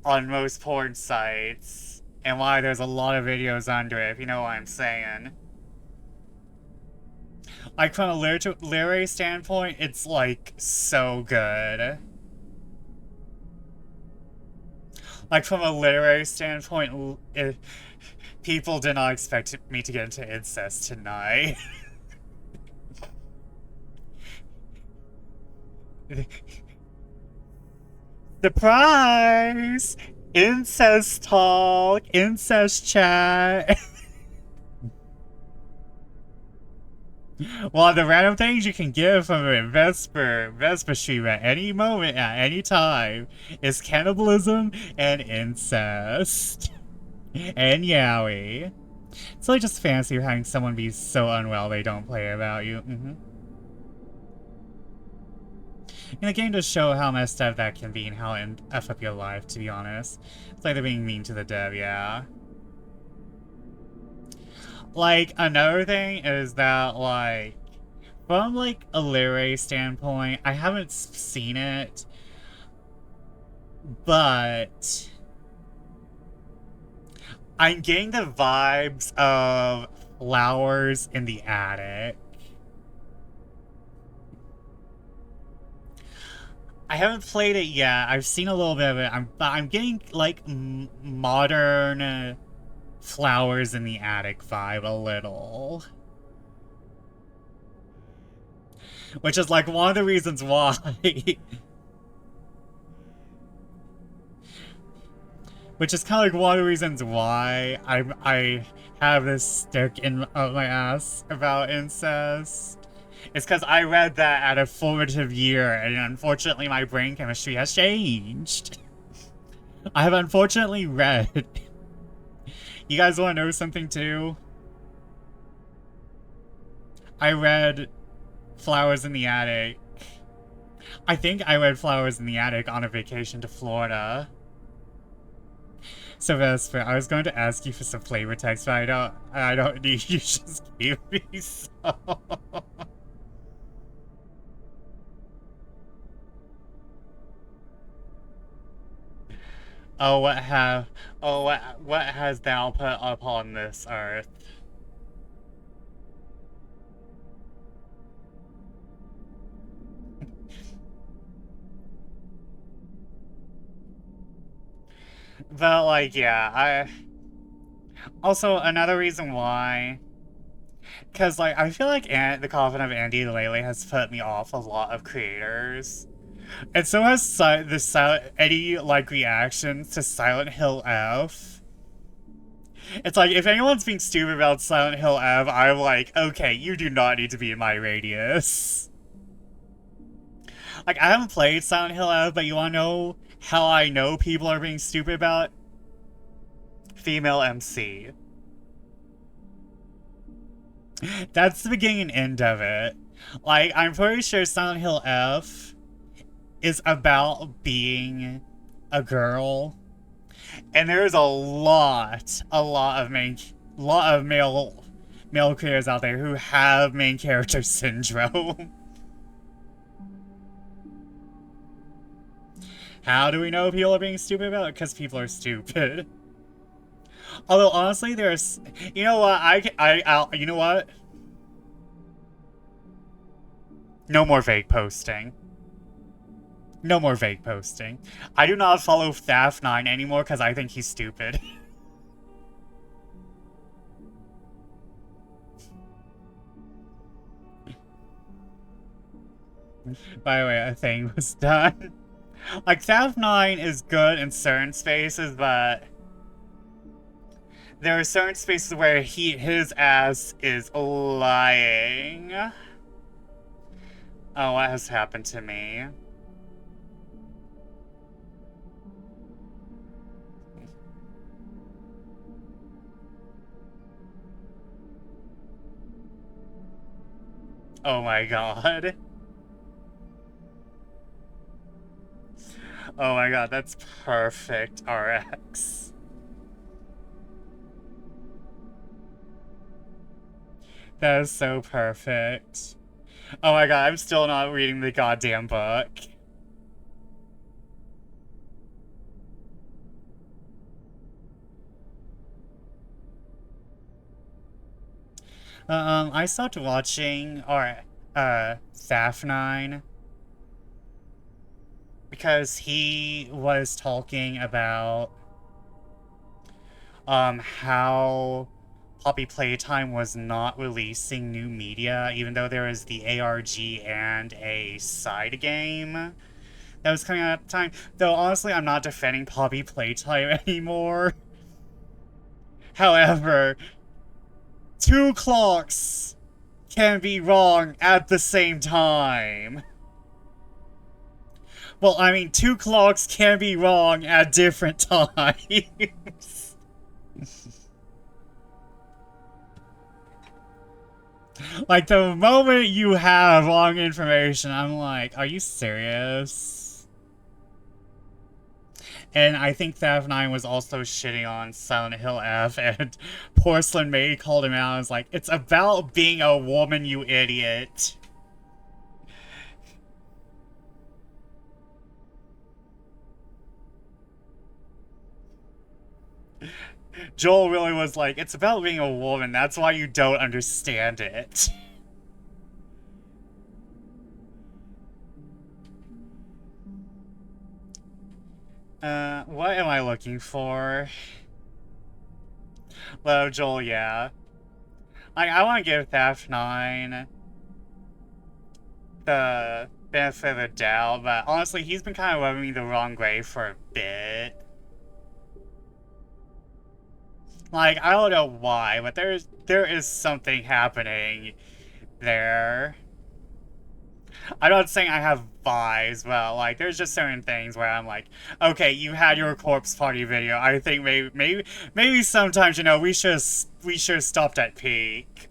on most porn sites, and why there's a lot of videos under it, if you know what I'm saying. Like, from a literary standpoint, it's, like, so good. Like, from a literary standpoint, people did not expect me to get into incest tonight. Surprise! Incest talk! Incest chat! Well, the random things you can get from a Vesper stream at any moment, at any time, is cannibalism and incest. And yaoi. It's really just fancy having someone be so unwell they don't play about you. And the game does show how messed up that can be and how it F up your life, to be honest. It's like they're being mean to the dev, yeah. Like, another thing is that, like, from, like, a literary standpoint, I haven't seen it, but I'm getting the vibes of Flowers in the Attic. I haven't played it yet. I've seen a little bit of it. I'm getting, like, modern Flowers in the Attic vibe a little. Which is, like, one of the reasons why... Which is kind of like one of the reasons why I have this stick in my ass about incest. It's because I read that at a formative year, and unfortunately my brain chemistry has changed. I have unfortunately read. You guys want to know something too? I read Flowers in the Attic. I think I read Flowers in the Attic on a vacation to Florida. So Vesper, I was going to ask you for some flavor text, but I don't need you just gave me some. Oh, what has thou put upon this earth? But, like, yeah, also, another reason why... Because, like, I feel like the Coffin of Andy lately has put me off a lot of creators. And so has any, like, reactions to Silent Hill F. It's like, if anyone's being stupid about Silent Hill F, I'm like, okay, you do not need to be in my radius. Like, I haven't played Silent Hill F, but you wanna know how I know people are being stupid about it? Female MC. That's the beginning and end of it. Like, I'm pretty sure Silent Hill F is about being a girl. And there's a lot of male creators out there who have main character syndrome. How do we know people are being stupid about it? Because people are stupid. Although honestly, there's, you know what, you know what? No more vague posting. No more vague posting. I do not follow Thaf9 anymore because I think he's stupid. By the way, a thing was done. Like, Thaf9 is good in certain spaces, but there are certain spaces where his ass is lying. Oh, what has happened to me? Oh my god. Oh my god, that's perfect, RX. That is so perfect. Oh my god, I'm still not reading the goddamn book. I stopped watching, Thaf9 because he was talking about, how Poppy Playtime was not releasing new media, even though there was the ARG and a side game that was coming out at the time. Though, honestly, I'm not defending Poppy Playtime anymore. However, two clocks can be wrong at the same time. Well, I mean, two clocks can be wrong at different times. Like, the moment you have wrong information, I'm like, are you serious? And I think Thaf9 was also shitting on Silent Hill F, and Porcelain Maid called him out and was like, it's about being a woman, you idiot. Joel really was like, it's about being a woman, that's why you don't understand it. What am I looking for? Well, Joel, yeah. I want to give Thaf9 the benefit of the doubt, but honestly, he's been kind of rubbing me the wrong way for a bit. Like, I don't know why, but there is something happening there. I'm not saying I have vibes, but like, there's just certain things where I'm like, okay, you had your corpse party video. I think maybe sometimes, you know, we should have stopped at peak.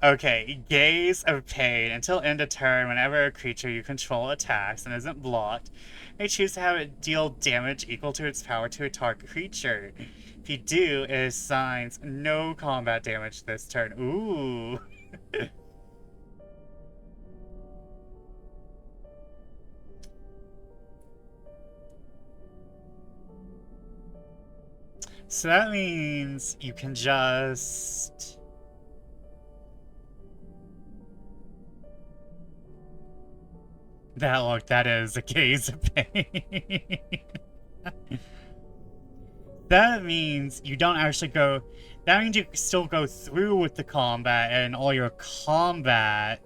Okay, Gaze of Pain. Until end of turn, whenever a creature you control attacks and isn't blocked, may choose to have it deal damage equal to its power to a target creature. If you do, it assigns no combat damage this turn. Ooh. So that means you can just... That is a Gaze of Pain. That means you don't actually go... That means you still go through with the combat, and all your combat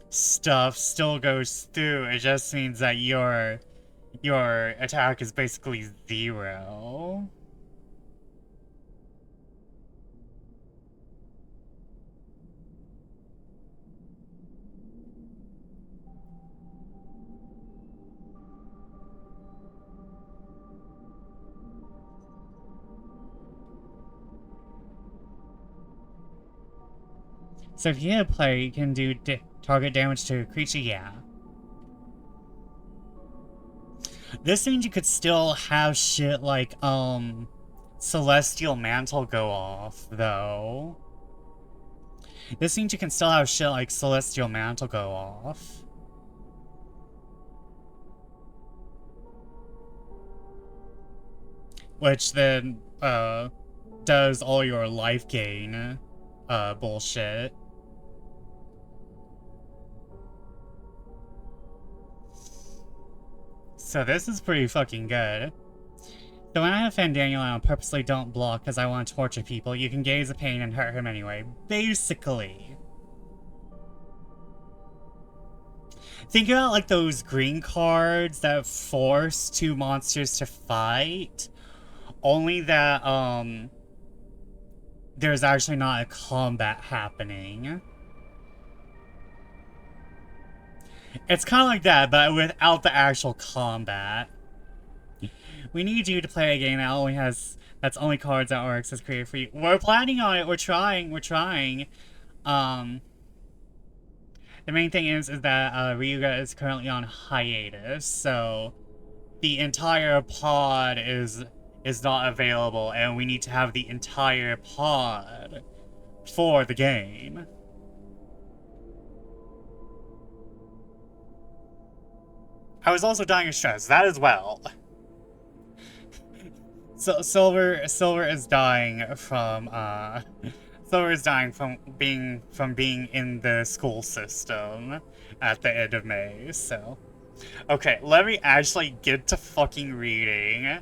stuff still goes through. It just means that your attack is basically 0. So if you hit a player, you can do target damage to a creature, yeah. This means you could still have shit like, Celestial Mantle go off, though. This means you can still have shit like Celestial Mantle go off. which then does all your life gain bullshit. So this is pretty fucking good. So when I have Fandaniel, I purposely don't block because I want to torture people. You can gaze at pain and hurt him anyway. Basically. Think about like those green cards that force two monsters to fight. Only that, there's actually not a combat happening. It's kind of like that, but without the actual combat. We need you to play a game that's only cards that Oryx has created for you. We're planning on it. We're trying. The main thing is that Ryuga is currently on hiatus, so the entire pod is not available, and we need to have the entire pod for the game. I was also dying of stress, that as well. So Silver is dying from being in the school system at the end of May, so. Okay, let me actually get to fucking reading.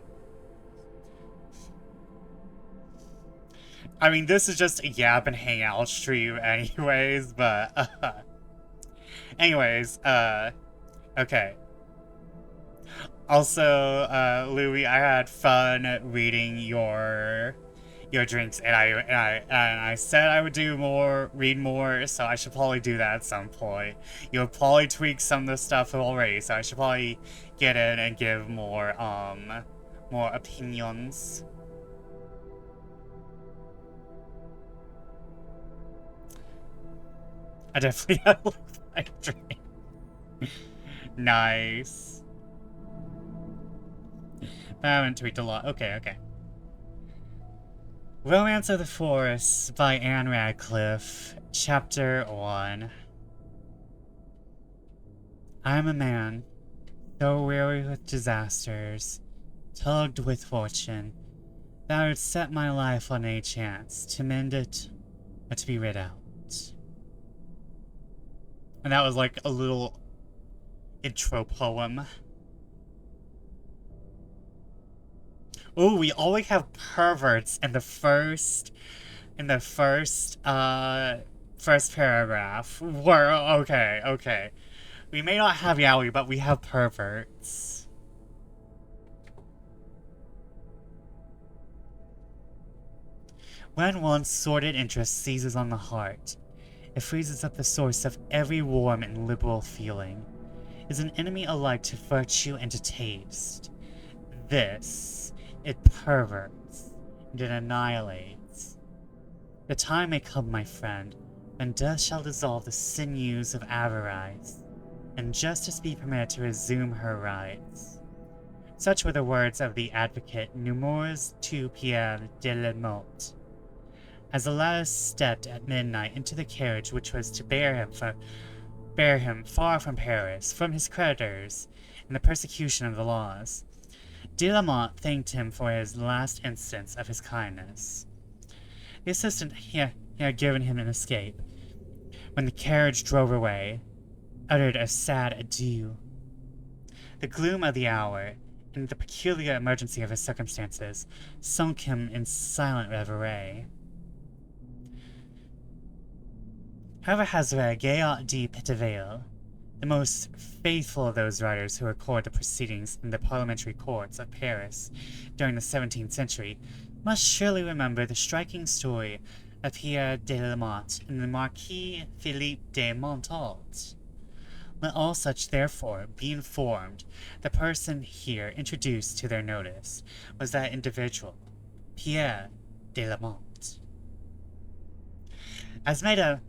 I mean, this is just a yap and hangout stream anyways, but anyways, okay. Also, Louis, I had fun reading your drinks, and I said I would read more, so I should probably do that at some point. You'll probably tweak some of the stuff already, so I should probably get in and give more opinions. I definitely had a little drink. Nice. I haven't tweaked a lot. Okay. Romance of the Forest by Anne Radcliffe, Chapter 1. I am a man, so weary with disasters, tugged with fortune, that I would set my life on a chance to mend it or to be rid out. And that was like a little intro poem. Ooh, we always have perverts in the first paragraph. Okay. We may not have yaoi, but we have perverts. When one's sordid interest seizes on the heart, it freezes up the source of every warm and liberal feeling, is an enemy alike to virtue and to taste. This, it perverts, and it annihilates. The time may come, my friend, when death shall dissolve the sinews of avarice, and justice be permitted to resume her rights. Such were the words of the advocate Nemours to Pierre de la Motte, as the latter stepped at midnight into the carriage which was to bear him far from Paris, from his creditors, and the persecution of the laws. De la Motte thanked him for his last instance of his kindness. The assistant he had given him an escape, when the carriage drove away, uttered a sad adieu. The gloom of the hour, and the peculiar emergency of his circumstances, sunk him in silent reverie. However, Hazard Gayot de Pitavale, the most faithful of those writers who record the proceedings in the parliamentary courts of Paris during the 17th century, must surely remember the striking story of Pierre de la Motte and the Marquis Philippe de Montault. Let all such, therefore, be informed the person here introduced to their notice was that individual, Pierre de la Motte. As made a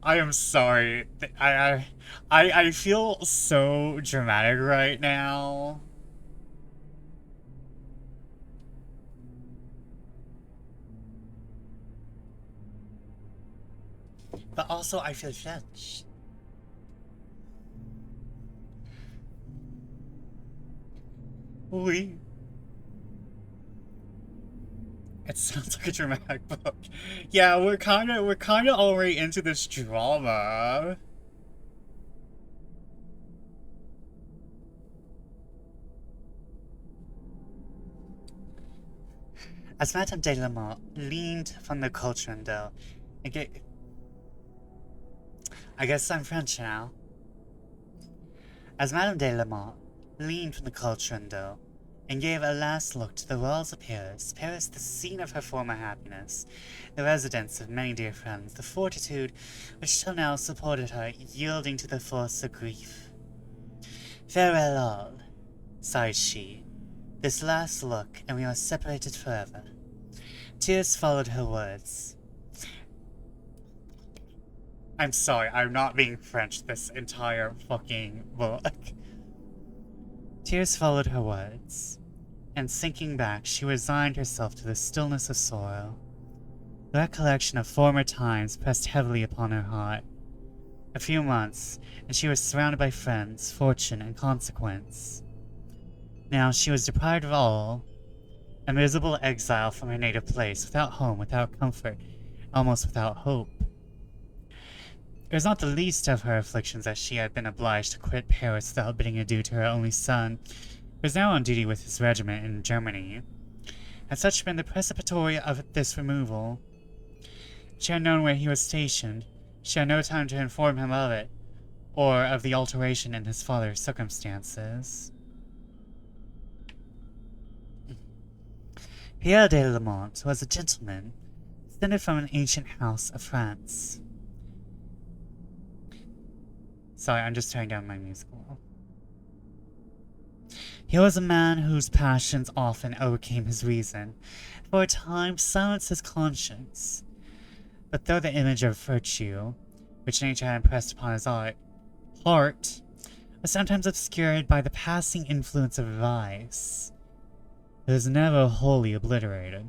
I am sorry. I feel so dramatic right now. But also I feel French. Oui. It sounds like a dramatic book. Yeah, we're kinda already into this drama. As Madame de Lamont leaned from the culture window and I guess I'm French now. As Madame de Lamont leaned from the culture window and gave a last look to the walls of Paris, Paris the scene of her former happiness, the residence of many dear friends, the fortitude which till now supported her yielding to the force of grief. Farewell all, sighed she. This last look, and we are separated forever. Tears followed her words. I'm sorry, I'm not being French this entire fucking book. Tears followed her words, and sinking back, she resigned herself to the stillness of sorrow. The recollection of former times pressed heavily upon her heart. A few months, and she was surrounded by friends, fortune, and consequence. Now she was deprived of all, a miserable exile from her native place, without home, without comfort, almost without hope. It was not the least of her afflictions that she had been obliged to quit Paris without bidding adieu to her only son, who was now on duty with his regiment in Germany. Had such been the precipitancy of this removal, she had known where he was stationed. She had no time to inform him of it, or of the alteration in his father's circumstances. Pierre de Lamont was a gentleman, descended from an ancient house of France. Sorry, I'm just turning down my musical. He was a man whose passions often overcame his reason, for a time silenced his conscience. But though the image of virtue, which nature had impressed upon his heart, was sometimes obscured by the passing influence of vice, it was never wholly obliterated.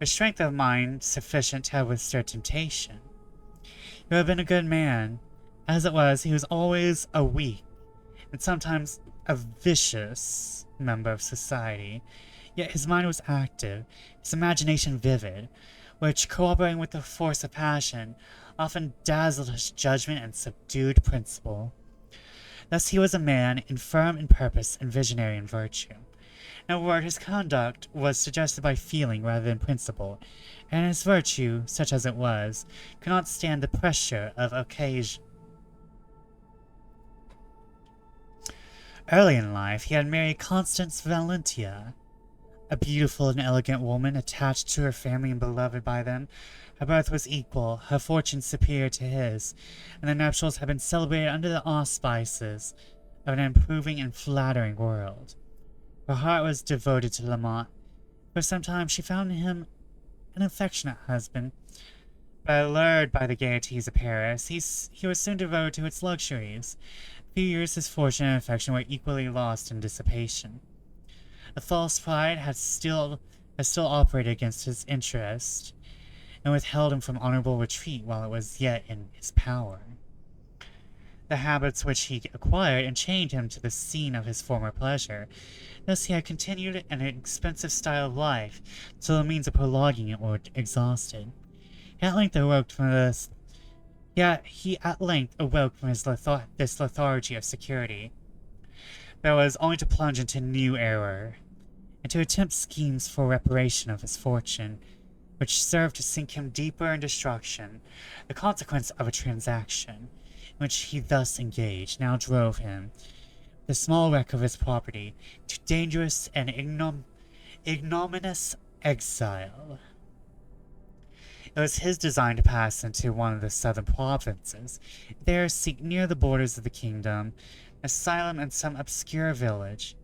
With strength of mind sufficient to have withstood temptation, he would have been a good man. As it was, he was always a weak, and sometimes a vicious member of society. Yet his mind was active, his imagination vivid, which, cooperating with the force of passion, often dazzled his judgment and subdued principle. Thus he was a man infirm in purpose and visionary in virtue. In a word, his conduct was suggested by feeling rather than principle, and his virtue, such as it was, could not stand the pressure of occasion. Early in life, he had married Constance Valentia, a beautiful and elegant woman attached to her family and beloved by them. Her birth was equal, her fortune superior to his, and their nuptials had been celebrated under the auspices of an improving and flattering world. Her heart was devoted to Lamont. For some time she found him an affectionate husband, but allured by the gaieties of Paris, he was soon devoted to its luxuries. A few years his fortune and affection were equally lost in dissipation. A false pride has still operated against his interest, and withheld him from honorable retreat while it was yet in his power. The habits which he acquired enchained him to the scene of his former pleasure. Thus he had continued an expensive style of life, till the means of prolonging it were exhausted. He at length awoke from this lethargy of security, but it was only to plunge into new error, and to attempt schemes for reparation of his fortune, which served to sink him deeper in destruction. The consequence of a transaction in which he thus engaged now drove him, the small wreck of his property, to dangerous and ignominious exile. It was his design to pass into one of the southern provinces, there seek near the borders of the kingdom, asylum in some obscure village.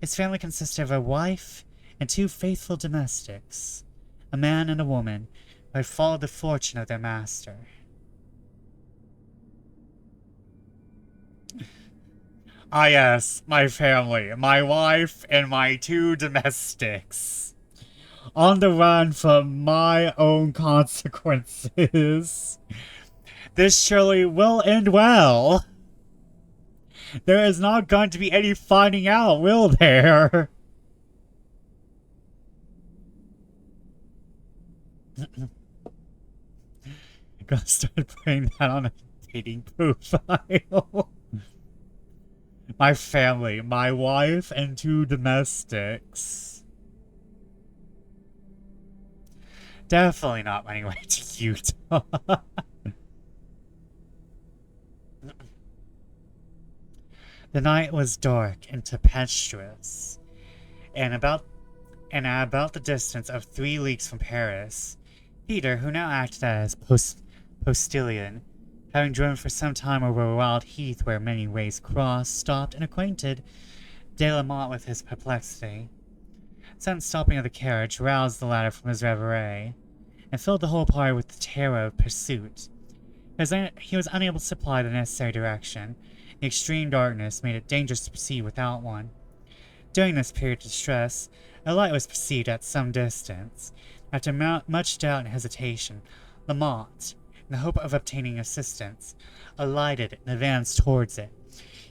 His family consisted of a wife and 2 faithful domestics, a man and a woman, who had followed the fortune of their master. Ah yes, my family, my wife, and my 2 domestics. On the run from my own consequences. This surely will end well. There is not going to be any finding out, will there? Gonna start putting that on a dating profile. My family, my wife, and 2 domestics. Definitely not my way to Utah. The night was dark and tempestuous, and at about the distance of 3 leagues from Paris, Peter, who now acted as postilion, having driven for some time over a wild heath where many ways crossed, stopped and acquainted de la Motte with his perplexity. Sudden stopping of the carriage roused the latter from his reverie, and filled the whole party with the terror of pursuit. He was unable to supply the necessary direction. The extreme darkness made it dangerous to proceed without one. During this period of distress, a light was perceived at some distance. After much doubt and hesitation, La Motte, in the hope of obtaining assistance, alighted and advanced towards it.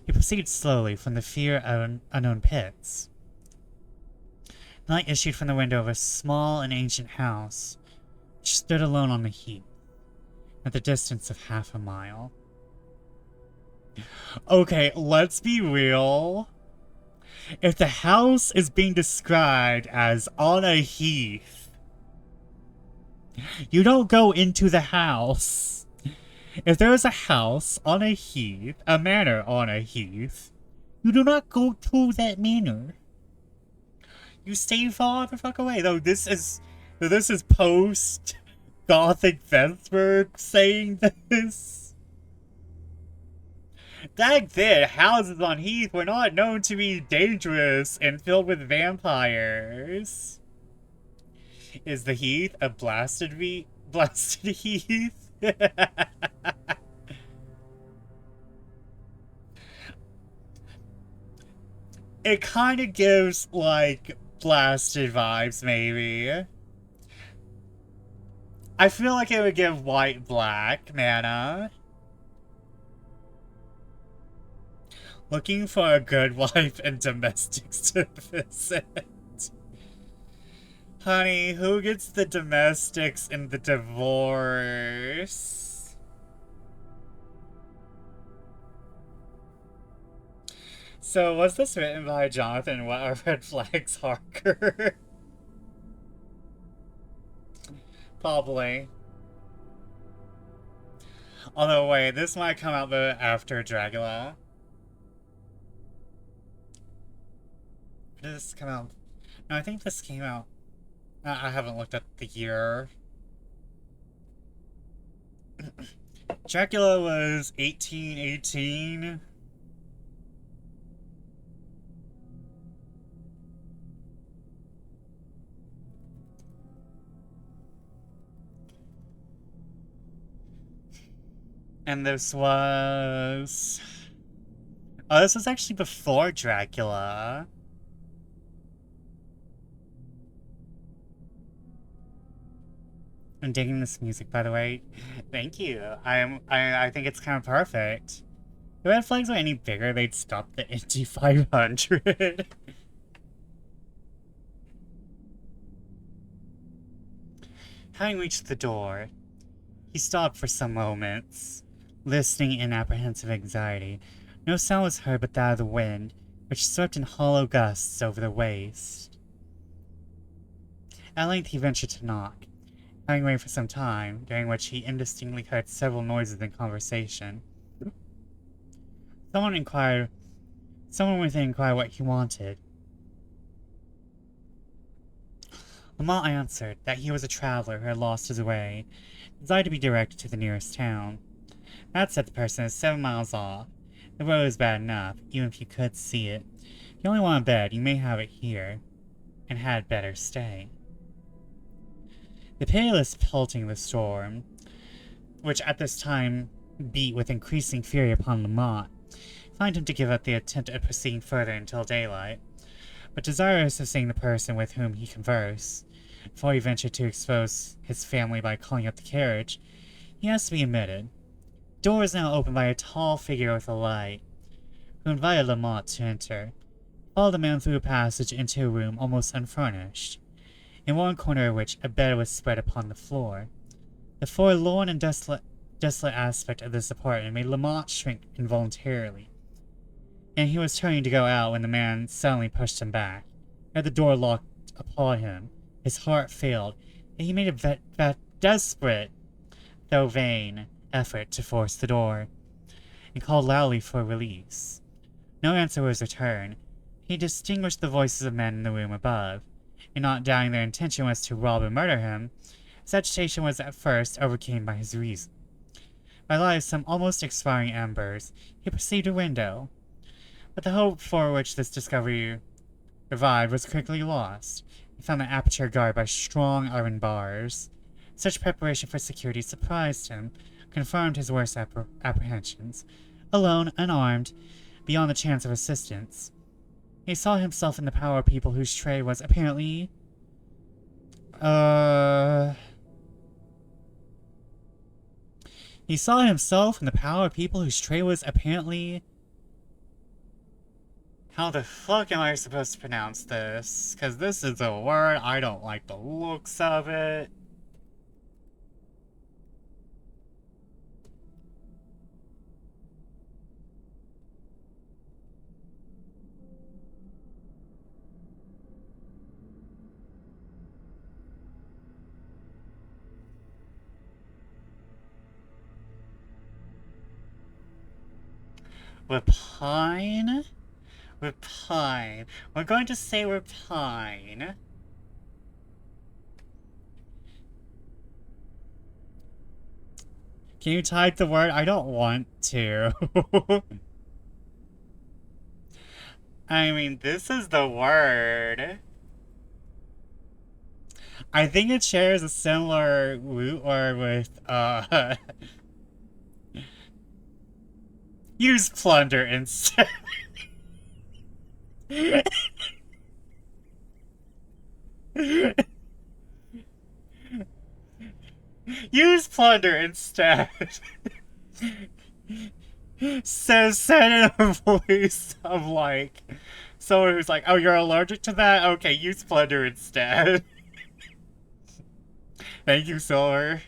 He proceeded slowly from the fear of unknown pits. The light issued from the window of a small and ancient house, which stood alone on the heath, at the distance of half a mile. Okay, let's be real. If the house is being described as on a heath, you don't go into the house. If there is a house on a heath, a manor on a heath, you do not go to that manor. You stay far the fuck away. Though this is post Gothic Ventsport saying this. Back then, houses on heath were not known to be dangerous and filled with vampires. Is the heath a blasted heath? It kind of gives, like, blasted vibes, maybe. I feel like it would give white-black mana. Looking for a good wife and domestics to visit. Honey, who gets the domestics in the divorce? So, was this written by Jonathan What Are Red Flags Harker? Probably. Although, wait, this might come out after Dracula. Did this come out? No, I think this came out. I haven't looked at the year. Dracula was 1818. And this was... Oh, this was actually before Dracula. I'm digging this music, by the way. Thank you. I think it's kind of perfect. If the red flags were any bigger, they'd stop the Indy 500. Having reached the door, he stopped for some moments, listening in apprehensive anxiety. No sound was heard but that of the wind, which swept in hollow gusts over the waste. At length he ventured to knock, having waited for some time, during which he indistinctly heard several noises in conversation. Someone within inquired what he wanted. La Motte answered that he was a traveler who had lost his way, and desired to be directed to the nearest town. That, said the person, is 7 miles off. The road is bad enough, even if you could see it. If you only want a bed, you may have it here, and had better stay. The pitiless pelting of the storm, which at this time beat with increasing fury upon La Motte, inclined him to give up the attempt at proceeding further until daylight. But desirous of seeing the person with whom he conversed, before he ventured to expose his family by calling up the carriage, he asked to be admitted. The door was now opened by a tall figure with a light, who invited La Motte to enter. He followed the man through a passage into a room almost unfurnished. in one corner of which a bed was spread upon the floor. The forlorn and desolate aspect of this apartment made Lamont shrink involuntarily, and he was turning to go out when the man suddenly pushed him back. He had the door locked upon him. His heart failed, and he made a desperate, though vain, effort to force the door, and called loudly for release. No answer was returned. He distinguished the voices of men in the room above, and not doubting their intention was to rob and murder him, his agitation was at first overcome by his reason. By the light of some almost expiring embers, he perceived a window, but the hope for which this discovery revived was quickly lost. He found the aperture guarded by strong iron bars. Such preparation for security surprised him, confirmed his worst apprehensions. Alone, unarmed, beyond the chance of assistance, he saw himself in the power of people whose trade was apparently... He saw himself in the power of people whose trade was apparently... How the fuck am I supposed to pronounce this? Because this is a word, I don't like the looks of it. Repine? Repine. We're going to say repine. Can you type the word? I don't want to. I mean, this is the word. I think it shares a similar root word with, use plunder instead. Use plunder instead. Said in a voice of like someone who's like, oh, you're allergic to that? Okay, use plunder instead. Thank you, Silver.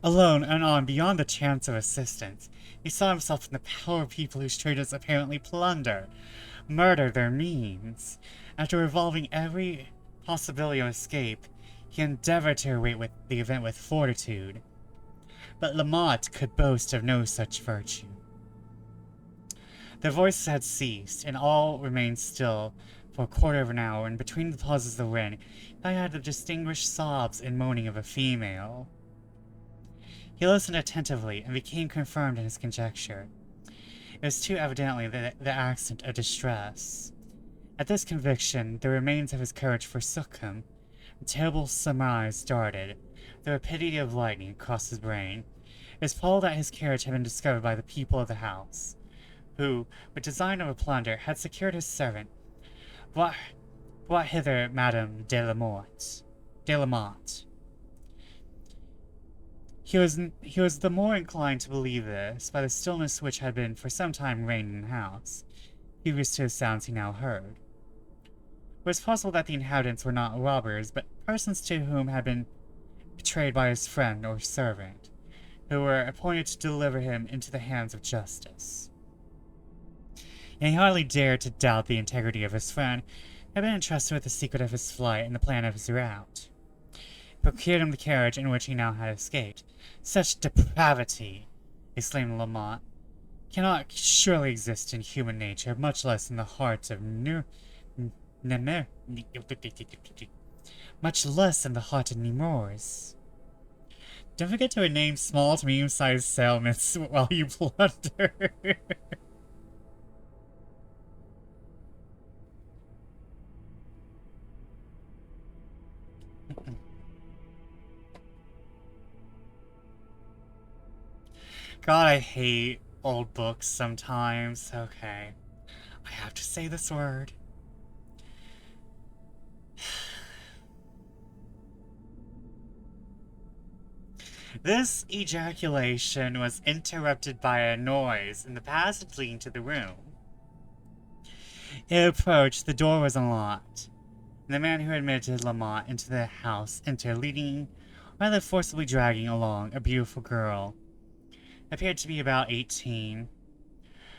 Alone and on beyond the chance of assistance, he saw himself in the power of people whose trade is apparently plunder, murder their means. After revolving every possibility of escape, he endeavored to await the event with fortitude. But Lamont could boast of no such virtue. Their voices had ceased, and all remained still for a quarter of an hour, and between the pauses of the wind, I had the distinguished sobs and moaning of a female. He listened attentively, and became confirmed in his conjecture. It was too evidently the accent of distress. At this conviction, the remains of his courage forsook him. A terrible surmise darted, the rapidity of lightning, across his brain. It was told that his carriage had been discovered by the people of the house, who, with design of a plunder, had secured his servant, brought hither Madame de la Motte. He was the more inclined to believe this by the stillness which had been for some time reigning in the house, previous to the sounds he now heard. It was possible that the inhabitants were not robbers, but persons to whom had been betrayed by his friend or servant, who were appointed to deliver him into the hands of justice. And he hardly dared to doubt the integrity of his friend, who had been entrusted with the secret of his flight and the plan of his route. He procured him the carriage in which he now had escaped. Such depravity, exclaimed Lamont, cannot surely exist in human nature, much less in the heart of Nemours. Don't forget to name small to medium-sized settlements while you plunder. God, I hate old books sometimes. Okay. I have to say this word. This ejaculation was interrupted by a noise in the passage leading to the room. It approached, the door was unlocked. The man who admitted Lamont into the house entered, leading, rather forcibly dragging along, a beautiful girl. Appeared to be about 18.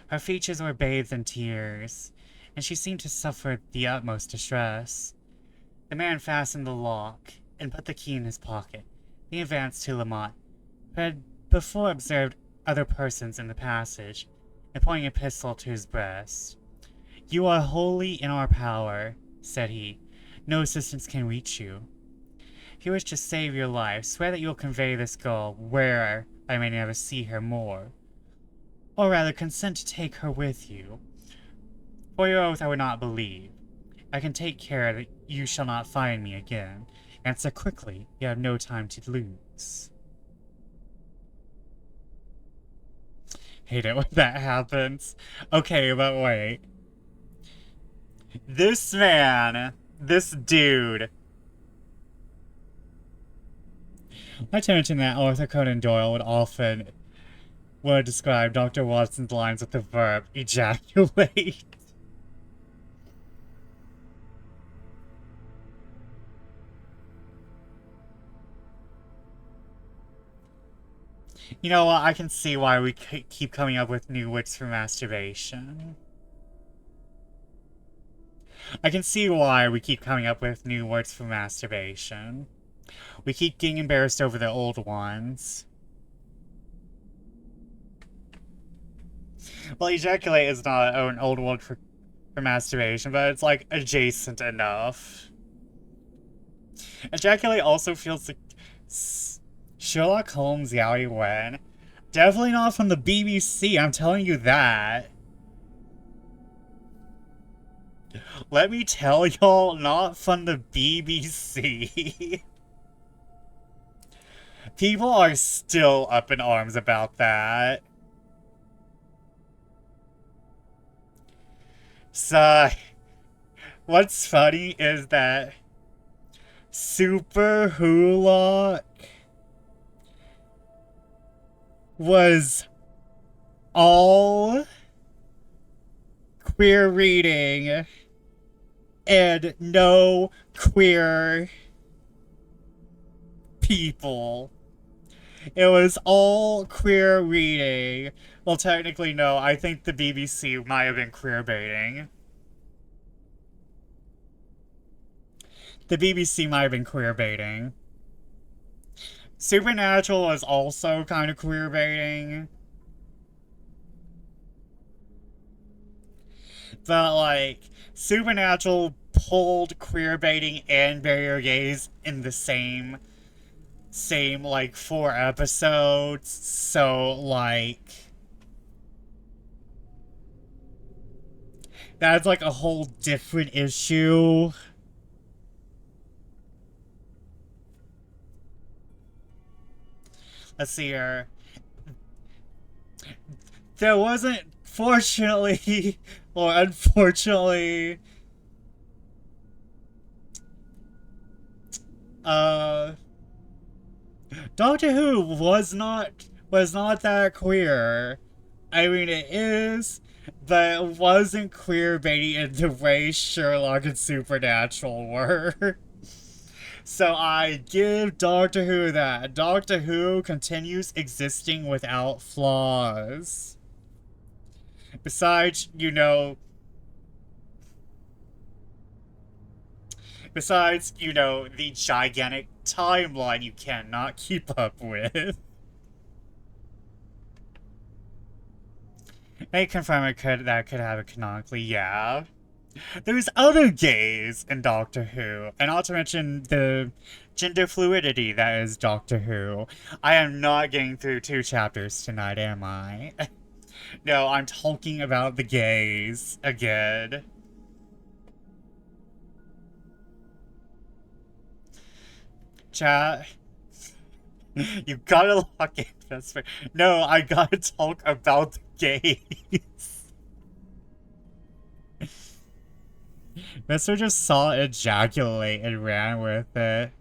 Her features were bathed in tears, and she seemed to suffer the utmost distress. The man fastened the lock and put the key in his pocket. He advanced to Lamont, who had before observed other persons in the passage, and pointing a pistol to his breast. "You are wholly in our power," said he. "No assistance can reach you. If you wish to save your life, swear that you will convey this girl where I may never see her more. Or rather, consent to take her with you. For your oath I would not believe. I can take care that you shall not find me again. Answer quickly, you have no time to lose." Hate it when that happens. Okay, but wait. This man, this dude. I to mention that Arthur Conan Doyle would describe Dr. Watson's lines with the verb ejaculate. You know what? I can see why we keep coming up with new words for masturbation. I can see why we keep coming up with new words for masturbation. We keep getting embarrassed over the old ones. Well, ejaculate is not an old word for masturbation, but it's like adjacent enough. Ejaculate also feels like Sherlock Holmes Yowie Wen. Definitely not from the BBC, I'm telling you that. Let me tell y'all, not from the BBC. People are still up in arms about that. So, what's funny is that Super Hulock was all queer reading and no queer people. It was all queer reading. Well, technically, no. I think the BBC might have been queer baiting. The BBC might have been queer baiting. Supernatural was also kind of queer baiting. But, like, Supernatural pulled queer baiting and barrier gaze in the same like 4 episodes, so like that's like a whole different issue. Let's see here. There wasn't, fortunately or unfortunately, Doctor Who was not that queer. I mean, it is, but it wasn't queer baiting in the way Sherlock and Supernatural were. So I give Doctor Who that. Doctor Who continues existing without flaws. Besides, the gigantic timeline you cannot keep up with. They confirm that could happen canonically, yeah. There's other gays in Doctor Who, and not to mention the gender fluidity that is Doctor Who. I am not getting through 2 chapters tonight, am I? No, I'm talking about the gays again. Chat. You gotta lock in, that's fair. No, I gotta talk about the gays. Mister just saw it ejaculate and ran with it.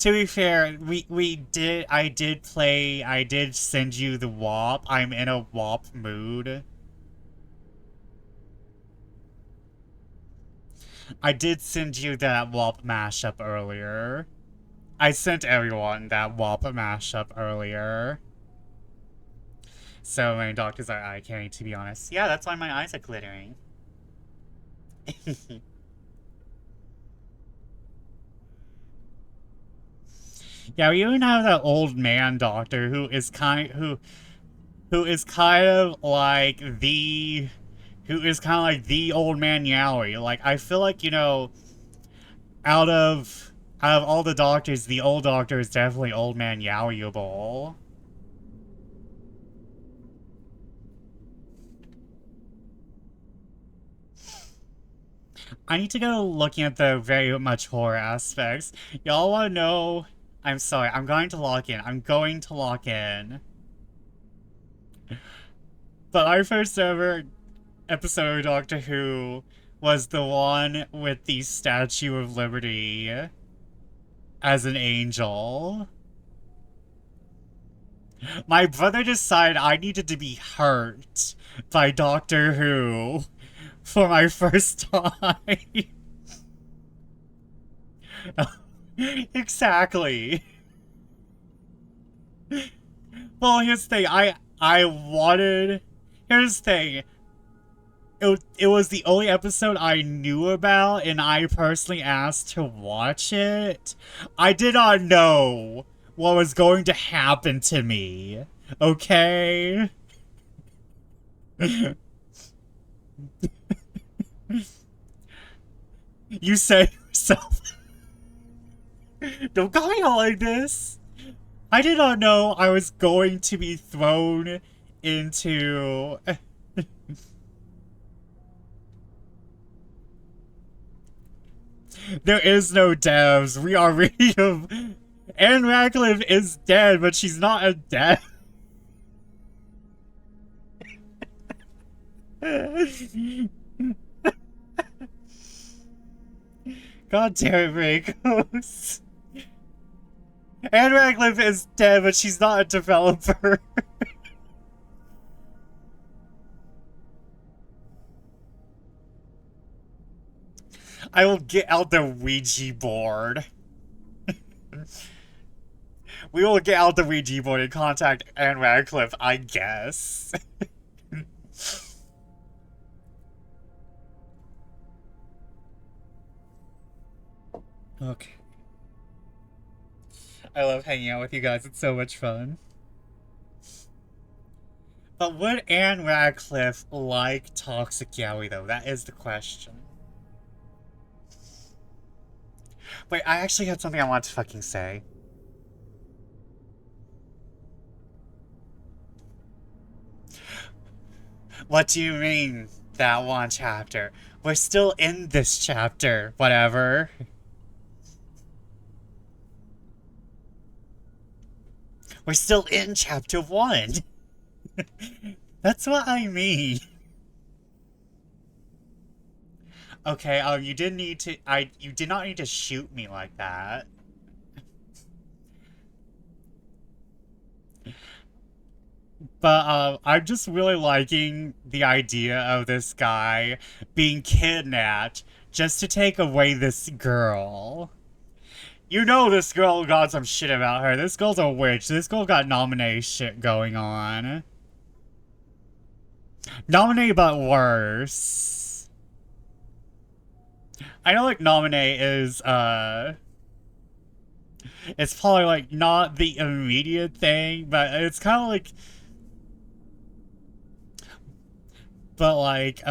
To be fair, I did send you the WAP. I'm in a WAP mood. I did send you that WAP mashup earlier. I sent everyone that WAP mashup earlier. So many doctors are eye candy, to be honest. Yeah, that's why my eyes are glittering. Yeah, we even have that old man doctor who is kind of like the old man Yowie. Like I feel like, you know, out of all the doctors, the old doctor is definitely old man Yowie-able. I need to go looking at the very much horror aspects. Y'all wanna know? I'm sorry, I'm going to lock in. I'm going to lock in. But our first ever episode of Doctor Who was the one with the Statue of Liberty as an angel. My brother decided I needed to be hurt by Doctor Who for my first time. Exactly. Well, here's the thing. I wanted. Here's the thing. It was the only episode I knew about, and I personally asked to watch it. I did not know what was going to happen to me. Okay? You said yourself. Don't call me out like this. I did not know I was going to be thrown into. There is no devs. We are reading of. Anne Radcliffe is dead, but she's not a dead. God damn it, Racos. Anne Radcliffe is dead, but she's not a developer. I will get out the Ouija board. We will get out the Ouija board and contact Anne Radcliffe, I guess. Okay. I love hanging out with you guys. It's so much fun. But would Anne Radcliffe like Toxic Yowie, though? That is the question. Wait, I actually had something I wanted to fucking say. What do you mean, that one chapter? We're still in this chapter. Whatever. We're still in chapter 1. That's what I mean. Okay, you didn't need to. You did not need to shoot me like that. But I'm just really liking the idea of this guy being kidnapped just to take away this girl. You know this girl got some shit about her. This girl's a witch. This girl got nominee shit going on. Nominee, but worse. I know, like, nominee is, it's probably, like, not the immediate thing, but it's kind of like... But, like,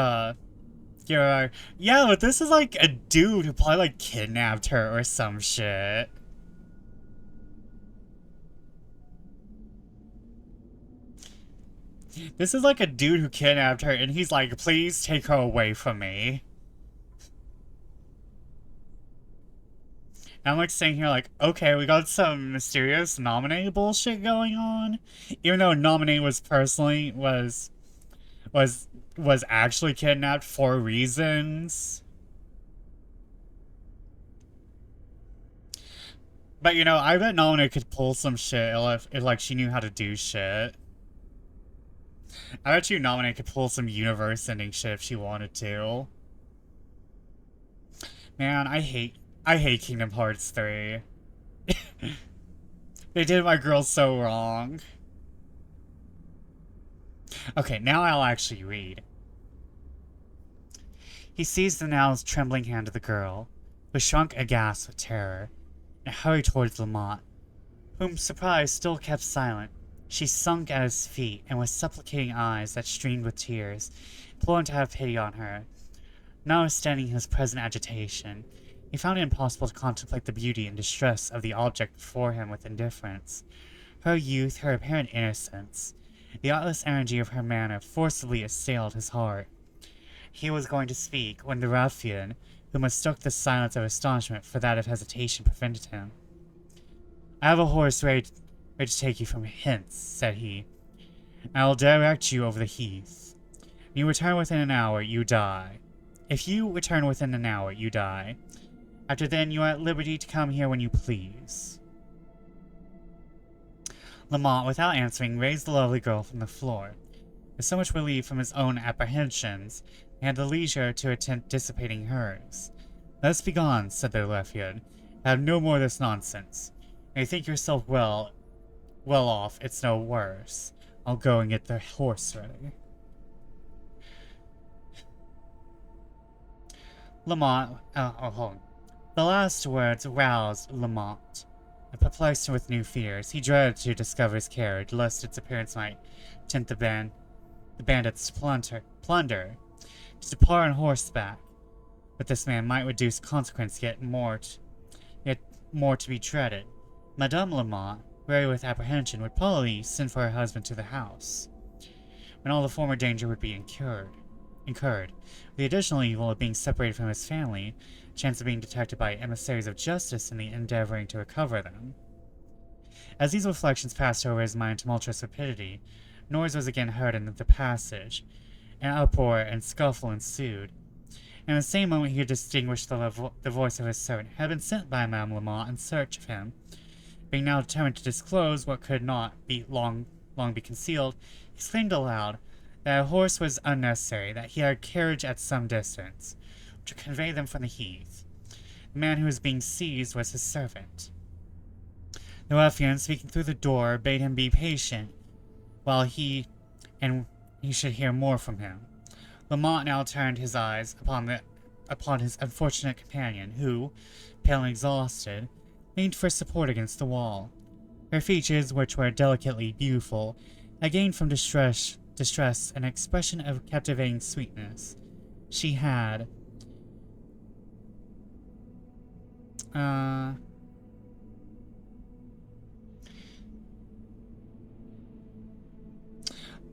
yeah, but this is, like, a dude who probably, like, kidnapped her or some shit. This is, like, a dude who kidnapped her, and he's like, please take her away from me. And I'm, like, sitting here like, okay, we got some mysterious nominee bullshit going on. Even though nominee was personally, was actually kidnapped for reasons. But you know, I bet Nominee could pull some shit if like she knew how to do shit. I bet you Nominee could pull some universe-ending shit if she wanted to. Man, I hate Kingdom Hearts 3. They did my girl so wrong. Okay, now I'll actually read. He seized the now trembling hand of the girl, who shrunk aghast with terror, and hurried towards Lamont, whom surprise still kept silent. She sunk at his feet, and with supplicating eyes that streamed with tears, implored him to have pity on her. Notwithstanding his present agitation, he found it impossible to contemplate the beauty and distress of the object before him with indifference. Her youth, her apparent innocence, the artless energy of her manner forcibly assailed his heart. He was going to speak, when the ruffian, who mistook the silence of astonishment for that of hesitation, prevented him. "I have a horse ready to take you from hence," said he, "and I will direct you over the heath. When you return within an hour, you die. If you return within an hour, you die. After then, you are at liberty to come here when you please." Lamont, without answering, raised the lovely girl from the floor. With so much relief from his own apprehensions, he had the leisure to attempt dissipating hers. "Let us be gone," said the ruffian. "Have no more of this nonsense. And you think yourself well off, it's no worse. I'll go and get the horse ready." Lamont, hold on. The last words roused Lamont, and perplexed him with new fears. He dreaded to discover his carriage, lest its appearance might tempt the bandits to plunder, to depart on horseback. But this man might reduce consequence yet more to be dreaded. Madame Lamont, weary with apprehension, would probably send for her husband to the house, when all the former danger would be incurred. The additional evil of being separated from his family, chance of being detected by emissaries of justice in the endeavoring to recover them. As these reflections passed over his mind in tumultuous rapidity, noise was again heard in the passage. An uproar and scuffle ensued. In the same moment he could distinguish the voice of his servant, who had been sent by Madame Lamont in search of him. Being now determined to disclose what could not be long be concealed, he exclaimed aloud that a horse was unnecessary, that he had a carriage at some distance, which would convey them from the heath. The man who was being seized was his servant. The ruffian, speaking through the door, bade him be patient, while he should hear more from him. Lamont now turned his eyes upon his unfortunate companion, who, pale and exhausted, leaned for support against the wall. Her features, which were delicately beautiful, had gained from distress an expression of captivating sweetness. She had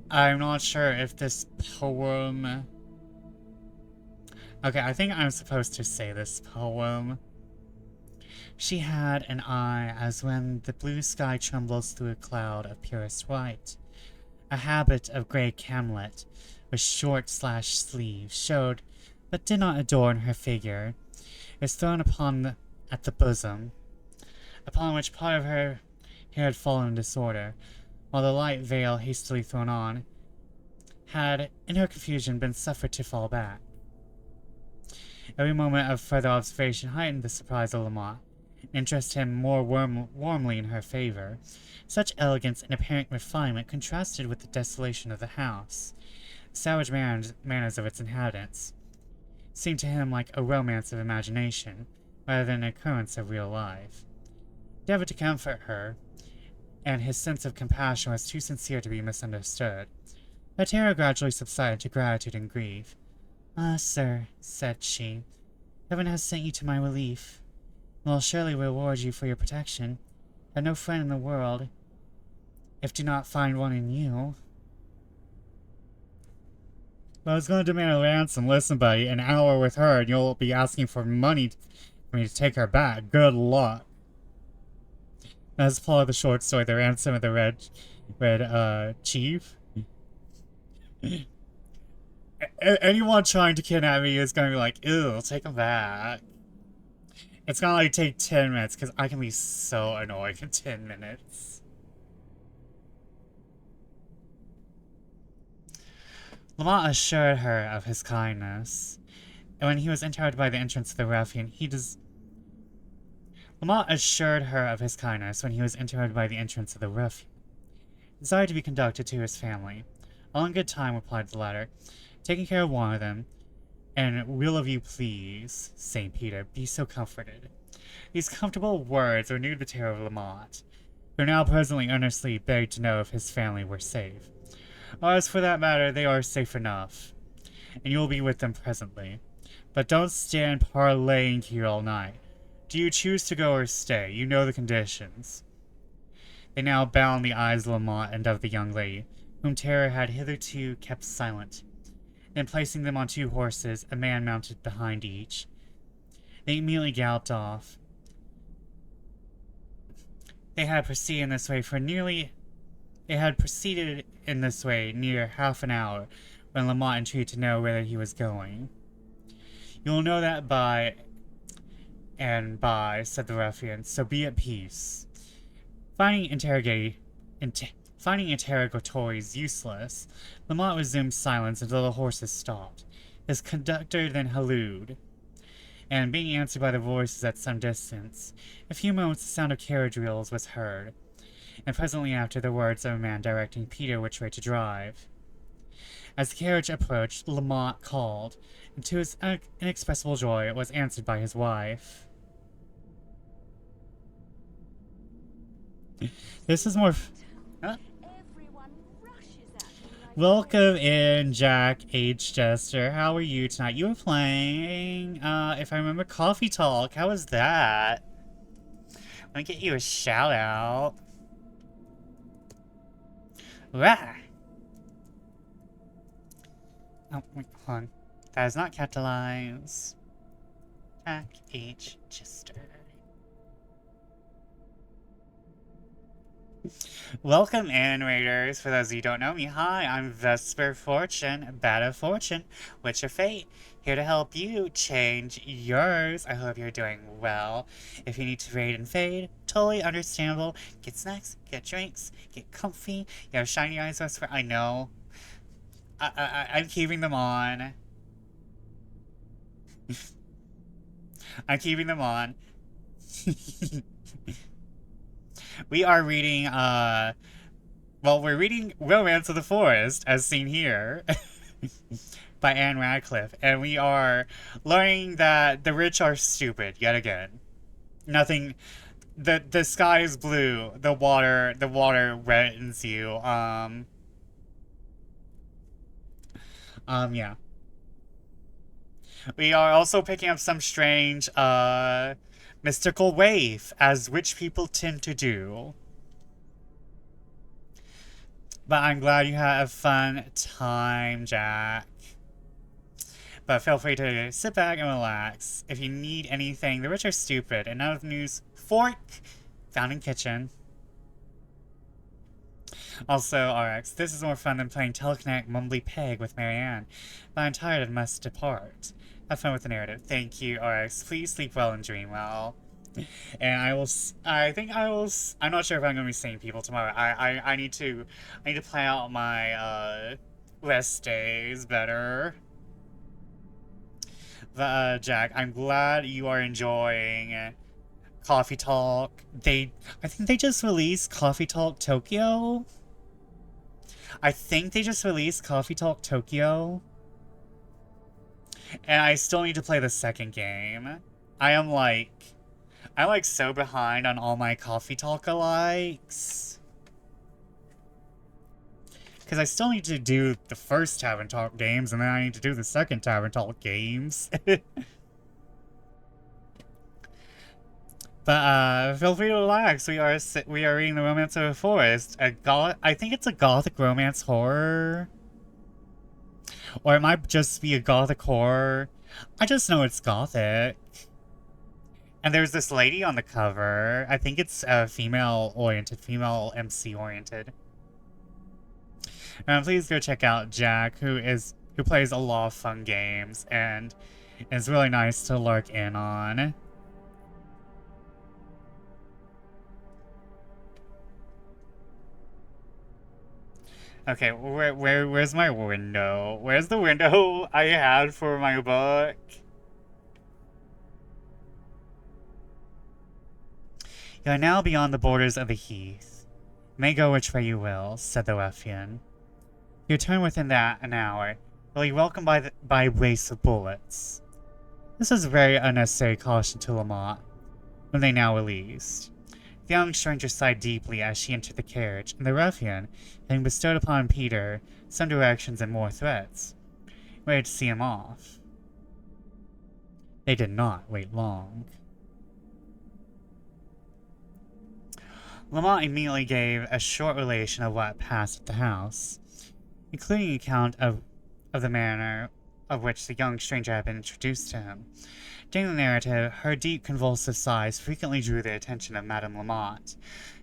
I'm not sure if this poem... Okay, I think I'm supposed to say this poem. She had an eye as when the blue sky trembles through a cloud of purest white. A habit of grey camlet, with short sleeves, showed, but did not adorn her figure. It was thrown at the bosom, upon which part of her hair had fallen in disorder, while the light veil hastily thrown on had, in her confusion, been suffered to fall back. Every moment of further observation heightened the surprise of Lamont, and interested him more warmly in her favor. Such elegance and apparent refinement contrasted with the desolation of the house. The savage manners of its inhabitants seemed to him like a romance of imagination, rather than an occurrence of real life. He endeavored to comfort her, and his sense of compassion was too sincere to be misunderstood. Her terror gradually subsided to gratitude and grief. "Ah, sir," said she, "Heaven has sent you to my relief, and will surely reward you for your protection. I have no friend in the world, if do not find one in you." "But I was going to demand a ransom. Listen, buddy, an hour with her, and you'll be asking for money for me to take her back. Good luck." As part of the short story, the ransom of the red chief. Anyone trying to kidnap me is going to be like, ew, take him back. It's gonna like take 10 minutes because I can be so annoying in 10 minutes. Lamont assured her of his kindness, and when he was interrupted by the entrance of the ruffian, Lamont assured her of his kindness when he was interrupted by the entrance of the ruffian. He desired to be conducted to his family. All in good time, replied the latter, taking care of one of them. And will of you please, St. Peter, be so comforted. These comfortable words renewed the terror of Lamont, who now presently earnestly begged to know if his family were safe. As for that matter, they are safe enough, and you will be with them presently. But don't stand parleying here all night. Do you choose to go or stay? You know the conditions. They now bound the eyes of Lamont and of the young lady, whom terror had hitherto kept silent. Then placing them on 2 horses, a man mounted behind each. They immediately galloped off. They had proceeded in this way near half an hour, when Lamont entreated to know whither he was going. You will know that by and by, said the ruffian, so be at peace. Finding interrogatories useless, Lamont resumed silence until the horses stopped. His conductor then hallooed, and being answered by the voices at some distance, in a few moments the sound of carriage wheels was heard, and presently after the words of a man directing Peter which way to drive. As the carriage approached, Lamont called, and to his inexpressible joy it was answered by his wife. This is more... Huh? Welcome in, Jack H. Jester. How are you tonight? You were playing, if I remember, Coffee Talk. How was that? Let me get you a shout out. Rah! Oh, wait, hold on. That is not capitalized. Jack H. Jester. Welcome in, Raiders. For those of you who don't know me, hi, I'm Vesper Fortune, Bat of Fortune, Witch of Fate, here to help you change yours. I hope you're doing well. If you need to raid and fade, totally understandable. Get snacks, get drinks, get comfy. You have shiny eyes, Vesper. I know. I'm keeping them on. I'm keeping them on. We are reading, we're reading Romance of the Forest, as seen here, by Anne Radcliffe, and we are learning that the rich are stupid, yet again. Nothing, the sky is blue, the water reddens you, yeah. We are also picking up some strange, mystical waif, as witch people tend to do. But I'm glad you had a fun time, Jack. But feel free to sit back and relax. If you need anything, the rich are stupid, and none of the news, fork, found in kitchen. Also, RX, this is more fun than playing telekinetic mumbly peg with Marianne, but I'm tired and must depart. Have fun with the narrative. Thank you, RX. Please sleep well and dream well. And I'm not sure if I'm gonna be seeing people tomorrow. I need to plan out my, rest days better. But, Jack, I'm glad you are enjoying Coffee Talk. I think they just released Coffee Talk Tokyo. And I still need to play the second game. I'm like so behind on all my Coffee Talk likes. Because I still need to do the first Tavern Talk games, and then I need to do the second Tavern Talk games. But, feel free to relax. We are reading The Romance of the Forest. I think it's a gothic romance horror. Or it might just be a gothic horror. I just know it's gothic. And there's this lady on the cover. I think it's female MC-oriented. Please go check out Jack, who plays a lot of fun games and is really nice to lurk in on. Okay, where's my window? Where's the window I had for my book? You are now beyond the borders of the heath. You may go which way you will, said the ruffian. You return within an hour. You'll be welcomed by a brace of bullets. This was very unnecessary caution to Lamont, whom they now released. The young stranger sighed deeply as she entered the carriage, and the ruffian, having bestowed upon Peter some directions and more threats, waited to see him off. They did not wait long. Lamont immediately gave a short relation of what passed at the house, including an account of the manner of which the young stranger had been introduced to him. During the narrative, her deep convulsive sighs frequently drew the attention of Madame Lamont,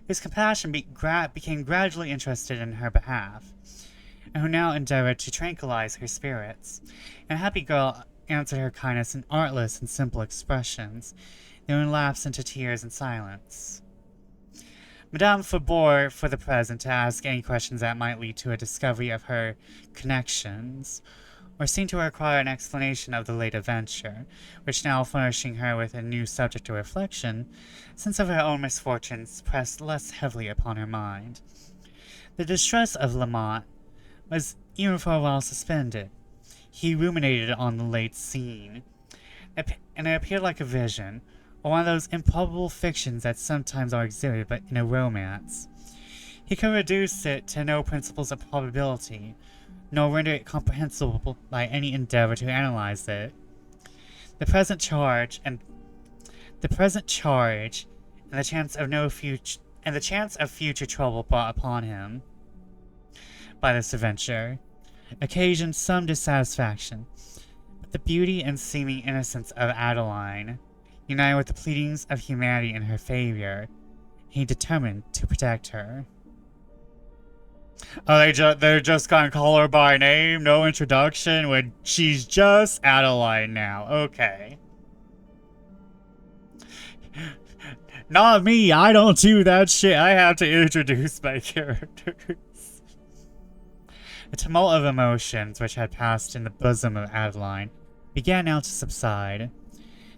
whose compassion became gradually interested in her behalf, and who now endeavored to tranquilize her spirits. And the happy girl answered her kindness in artless and simple expressions, then lapsed into tears and silence. Madame forbore for the present to ask any questions that might lead to a discovery of her connections, or seemed to require an explanation of the late adventure, which now furnishing her with a new subject of reflection, since of her own misfortunes pressed less heavily upon her mind. The distress of Lamont was even for a while suspended. He ruminated on the late scene, and it appeared like a vision, or one of those improbable fictions that sometimes are exhibited but in a romance. He could reduce it to no principles of probability, nor render it comprehensible by any endeavor to analyze it. The present charge and the chance of future trouble brought upon him by this adventure occasioned some dissatisfaction, but the beauty and seeming innocence of Adeline, united with the pleadings of humanity in her favor, he determined to protect her. Oh, they're just gonna call her by name, no introduction, when she's just Adeline now. Okay. Not me, I don't do that shit. I have to introduce my characters. The tumult of emotions which had passed in the bosom of Adeline began now to subside.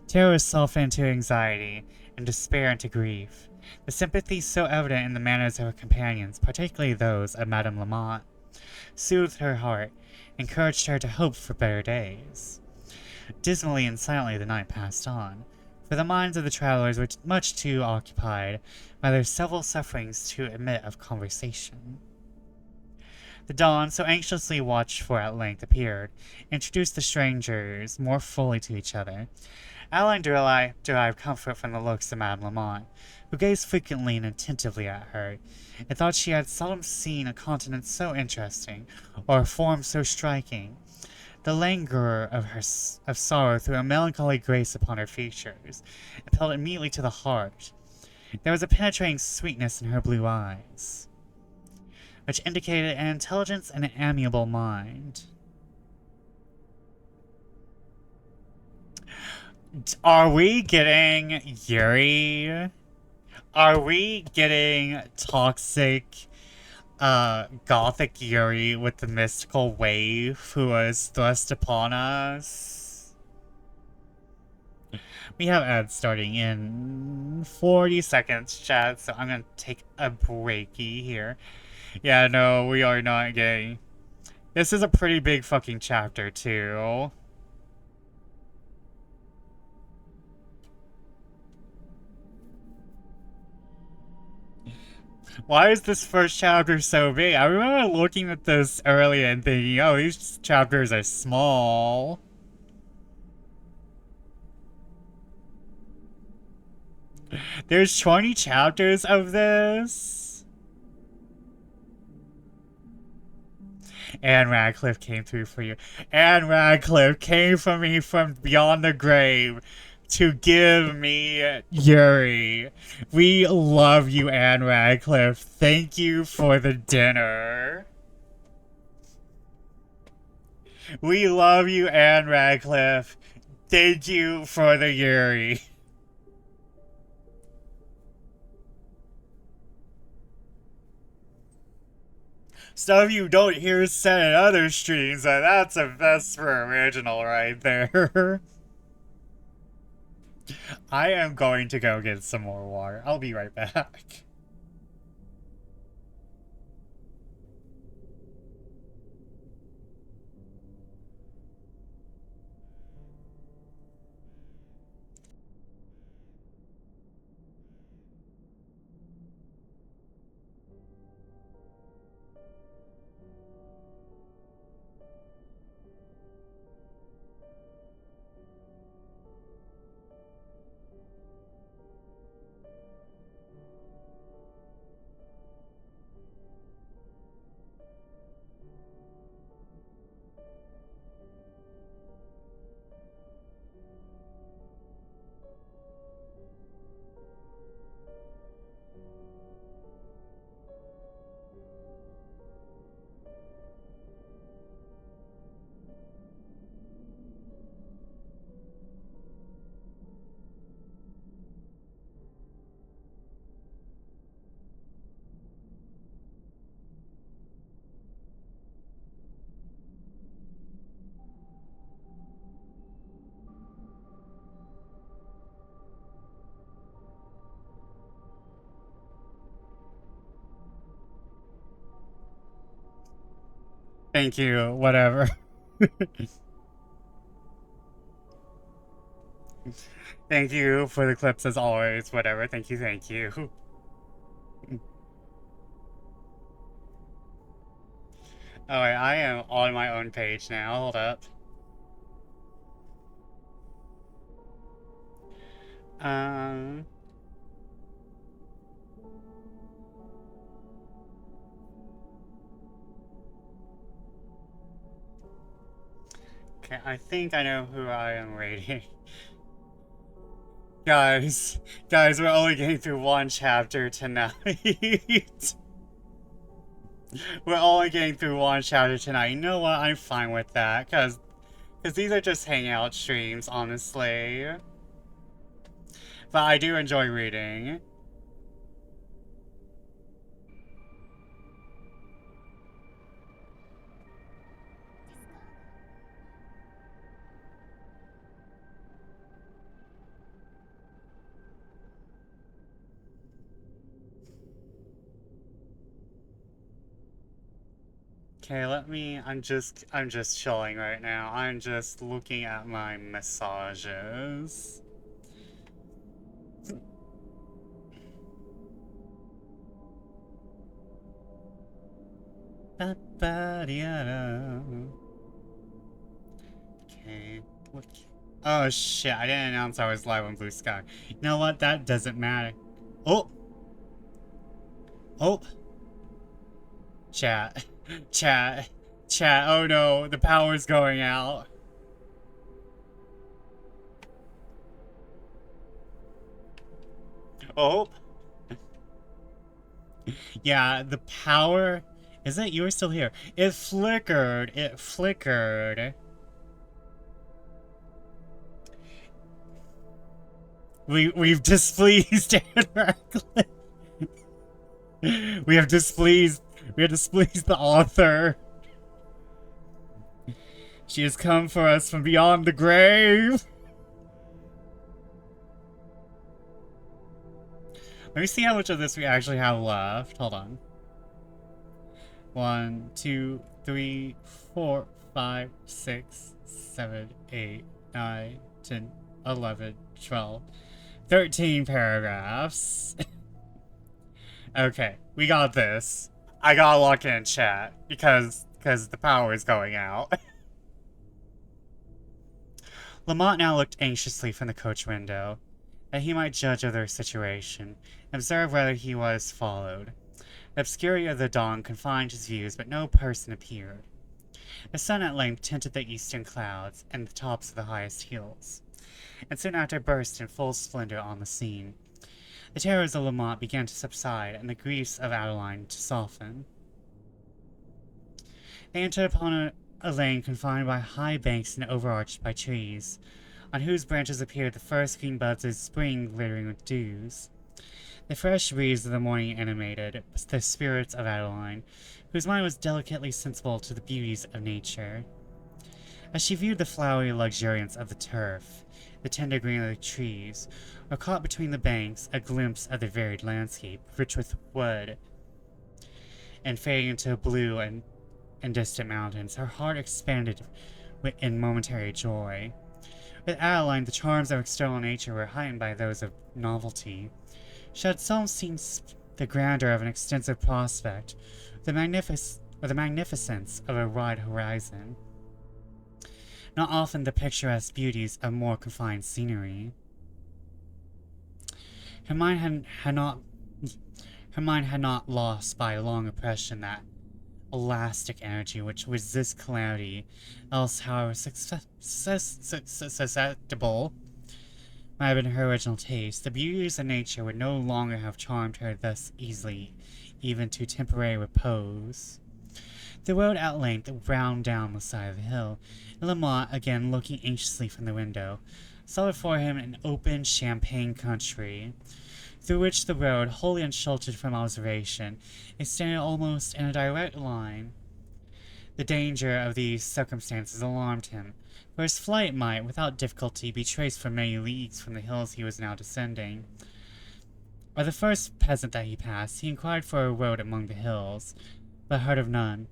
Terror softened to anxiety, and despair into grief. The sympathy so evident in the manners of her companions, particularly those of Madame Lamont, soothed her heart, encouraged her to hope for better days. Dismally and silently the night passed on, for the minds of the travelers were much too occupied by their several sufferings to admit of conversation. The dawn, so anxiously watched for, at length appeared, introduced the strangers more fully to each other. Adeline derived comfort from the looks of Madame Lamont, who gazed frequently and attentively at her, and thought she had seldom seen a countenance so interesting, or a form so striking. The languor of sorrow threw a melancholy grace upon her features, and fell immediately to the heart. There was a penetrating sweetness in her blue eyes, which indicated an intelligence and an amiable mind. Are we getting Yuri? Are we getting toxic, gothic Yuri with the mystical Waif who was thrust upon us? We have ads starting in 40 seconds, chat, so I'm gonna take a breaky here. Yeah, no, we are not getting... This is a pretty big fucking chapter, too. Why is this first chapter so big? I remember looking at this earlier and thinking, oh, these chapters are small. There's 20 chapters of this? Anne Radcliffe came through for you. Anne Radcliffe came for me from beyond the grave to give me Yuri. We love you, Anne Radcliffe. Thank you for the dinner. We love you, Anne Radcliffe. Thank you for the Yuri. Stuff you don't hear said in other streams, and that's a best for original right there. I am going to go get some more water. I'll be right back. Thank you, whatever. Thank you for the clips as always, whatever. Thank you, thank you. Oh wait, I am on my own page now. Hold up. Um. Okay, I think I know who I am rating. Guys, we're only getting through one chapter tonight. We're only getting through one chapter tonight. You know what? I'm fine with that, cause these are just hangout streams, honestly. But I do enjoy reading. Okay, I'm just chilling right now. I'm just looking at my massages. Okay, look. Oh shit, I didn't announce I was live on Blue Sky. You know what? That doesn't matter. Oh! Oh! Chat. Chat. Chat. Oh no, the power's going out. Oh. Yeah, the power... Is it? You were still here. It flickered. It flickered. We've displeased Anne. We have displeased the author. She has come for us from beyond the grave. Let me see how much of this we actually have left. Hold on. 1, 2, 3, 4, 5, 6, 7, 8, 9, 10, 11, 12, 13 paragraphs. Okay, we got this. I gotta lock in chat because the power is going out. Lamont now looked anxiously from the coach window, that he might judge of their situation, and observe whether he was followed. The obscurity of the dawn confined his views, but no person appeared. The sun at length tinted the eastern clouds and the tops of the highest hills, and soon after burst in full splendor on the scene. The terrors of Lamont began to subside, and the griefs of Adeline to soften. They entered upon a lane confined by high banks and overarched by trees, on whose branches appeared the first green buds of spring glittering with dews. The fresh breeze of the morning animated the spirits of Adeline, whose mind was delicately sensible to the beauties of nature. As she viewed the flowery luxuriance of the turf, the tender green of the trees, or caught between the banks a glimpse of the varied landscape, rich with wood, and fading into blue and distant mountains, her heart expanded in momentary joy. With Adeline, the charms of external nature were heightened by those of novelty. She had seldom seen the grandeur of an extensive prospect, the magnificence of a wide horizon. Not often the picturesque beauties of more confined scenery. Her mind had not lost by long oppression that elastic energy which resists calamity, else however susceptible might have been her original taste. The beauties of nature would no longer have charmed her thus easily, even to temporary repose. The road at length wound down the side of the hill, and Lamont, again looking anxiously from the window, saw before him an open champaign country, through which the road, wholly unsheltered from observation, extended almost in a direct line. The danger of these circumstances alarmed him, for his flight might, without difficulty, be traced for many leagues from the hills he was now descending. Of the first peasant that he passed, he inquired for a road among the hills, but heard of none.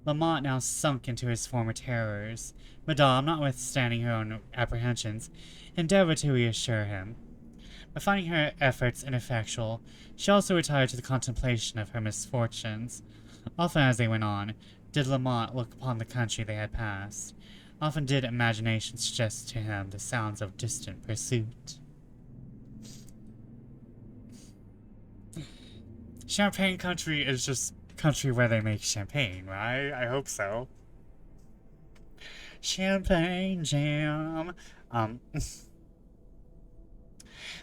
Lamont, now sunk into his former terrors, Madame, notwithstanding her own apprehensions, endeavoured to reassure him. But finding her efforts ineffectual, she also retired to the contemplation of her misfortunes. Often as they went on, did Lamont look upon the country they had passed. Often did imagination suggest to him the sounds of distant pursuit. Champagne country is just country where they make champagne, right? I hope so. Champagne jam.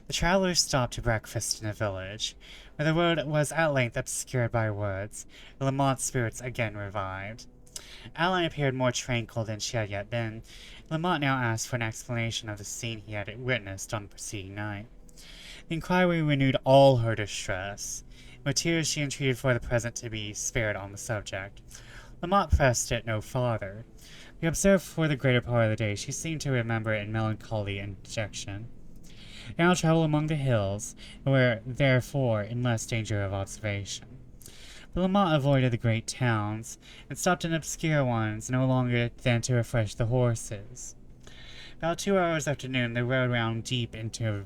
The travelers stopped to breakfast in a village, where the road was at length obscured by woods. Lamont's spirits again revived. Adeline appeared more tranquil than she had yet been. Lamont now asked for an explanation of the scene he had witnessed on the preceding night. The inquiry renewed all her distress. With tears she entreated for the present to be spared on the subject. Lamont pressed it no farther. We observed for the greater part of the day she seemed to remember it in melancholy and dejection. They now travelled among the hills, and were therefore in less danger of observation. But Lamont avoided the great towns, and stopped in obscure ones no longer than to refresh the horses. About 2 hours after noon the road round into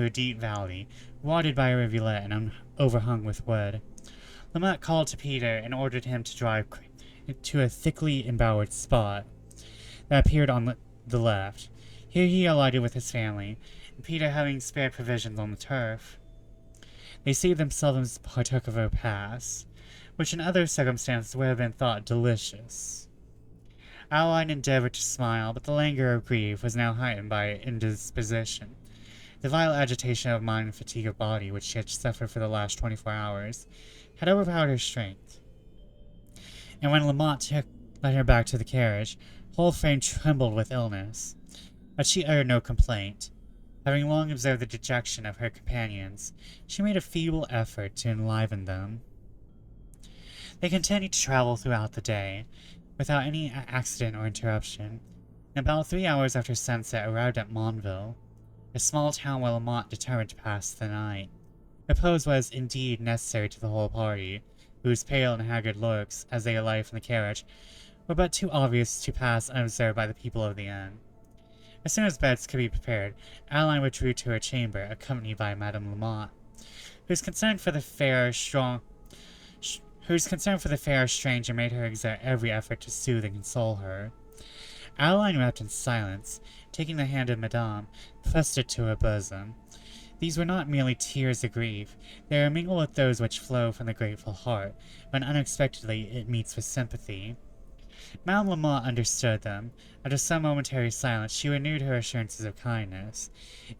a deep valley, watered by a rivulet and overhung with wood. Lamont called to Peter and ordered him to drive to a thickly embowered spot that appeared on the left. Here he alighted with his family, and Peter having spared provisions on the turf. They seated themselves and partook of a repast, which in other circumstances would have been thought delicious. Adeline endeavoured to smile, but the languor of grief was now heightened by indisposition. The violent agitation of mind and fatigue of body which she had suffered for the last 24 hours had overpowered her strength. And when Lamont led her back to the carriage, her whole frame trembled with illness. But she uttered no complaint. Having long observed the dejection of her companions, she made a feeble effort to enliven them. They continued to travel throughout the day, without any accident or interruption, and about 3 hours after sunset arrived at Monville, a small town where Lamont determined to pass the night. Repose was indeed necessary to the whole party, whose pale and haggard looks, as they alighted from the carriage, were but too obvious to pass unobserved by the people of the inn. As soon as beds could be prepared, Adeline withdrew to her chamber, accompanied by Madame Lamont, whose concern for the fair stranger made her exert every effort to soothe and console her. Adeline wept in silence, taking the hand of Madame, pressed it to her bosom. These were not merely tears of grief, they were mingled with those which flow from the grateful heart, when unexpectedly it meets with sympathy. Madame Lamont understood them. After some momentary silence, she renewed her assurances of kindness,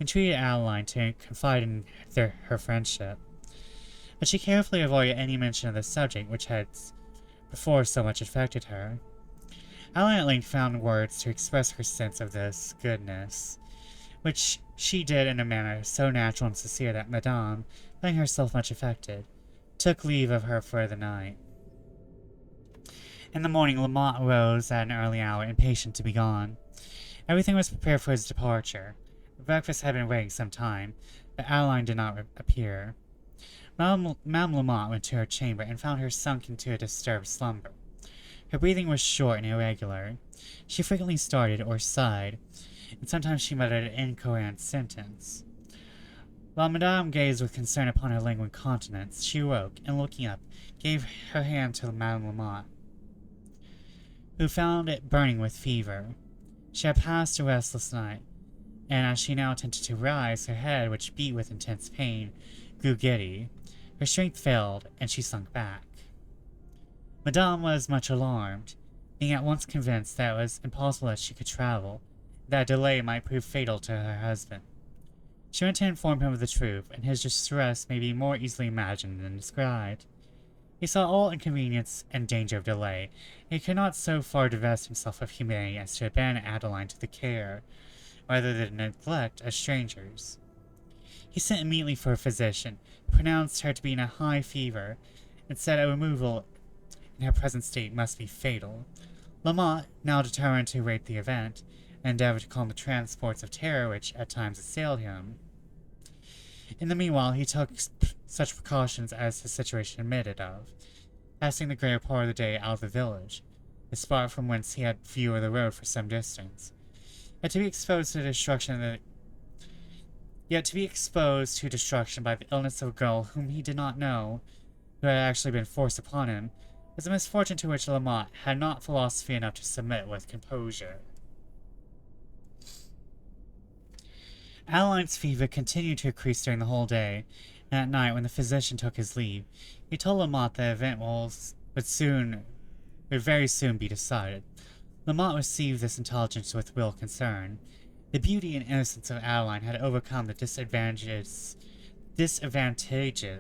entreated Adeline to confide in her friendship. But she carefully avoided any mention of the subject which had before so much affected her. Adeline at length found words to express her sense of this goodness, which she did in a manner so natural and sincere that Madame, finding herself much affected, took leave of her for the night. In the morning, Lamont rose at an early hour, impatient to be gone. Everything was prepared for his departure. Breakfast had been waiting some time, but Adeline did not appear. Madame Lamont went to her chamber and found her sunk into a disturbed slumber. Her breathing was short and irregular. She frequently started or sighed, and sometimes she muttered an incoherent sentence. While Madame gazed with concern upon her languid countenance, she awoke, and looking up, gave her hand to Madame Lamont, who found it burning with fever. She had passed a restless night, and as she now attempted to rise, her head, which beat with intense pain, grew giddy. Her strength failed, and she sunk back. Madame was much alarmed, being at once convinced that it was impossible that she could travel, that delay might prove fatal to her husband. She went to inform him of the truth, and his distress may be more easily imagined than described. He saw all inconvenience and danger of delay, and he could not so far divest himself of humanity as to abandon Adeline to the care, rather than neglect, of strangers. He sent immediately for a physician, pronounced her to be in a high fever, and said a removal in her present state must be fatal. Lamont, now determined to await the event, endeavored to calm the transports of terror which at times assailed him. In the meanwhile, he took such precautions as his situation admitted of, passing the greater part of the day out of the village, the spot from whence he had view of the road for some distance. Yet to be exposed to destruction by the illness of a girl whom he did not know, who had actually been forced upon him, was a misfortune to which Lamont had not philosophy enough to submit with composure. Adeline's fever continued to increase during the whole day, and at night, when the physician took his leave, he told Lamont that the event would very soon be decided. Lamont received this intelligence with real concern. The beauty and innocence of Adeline had overcome the disadvantageous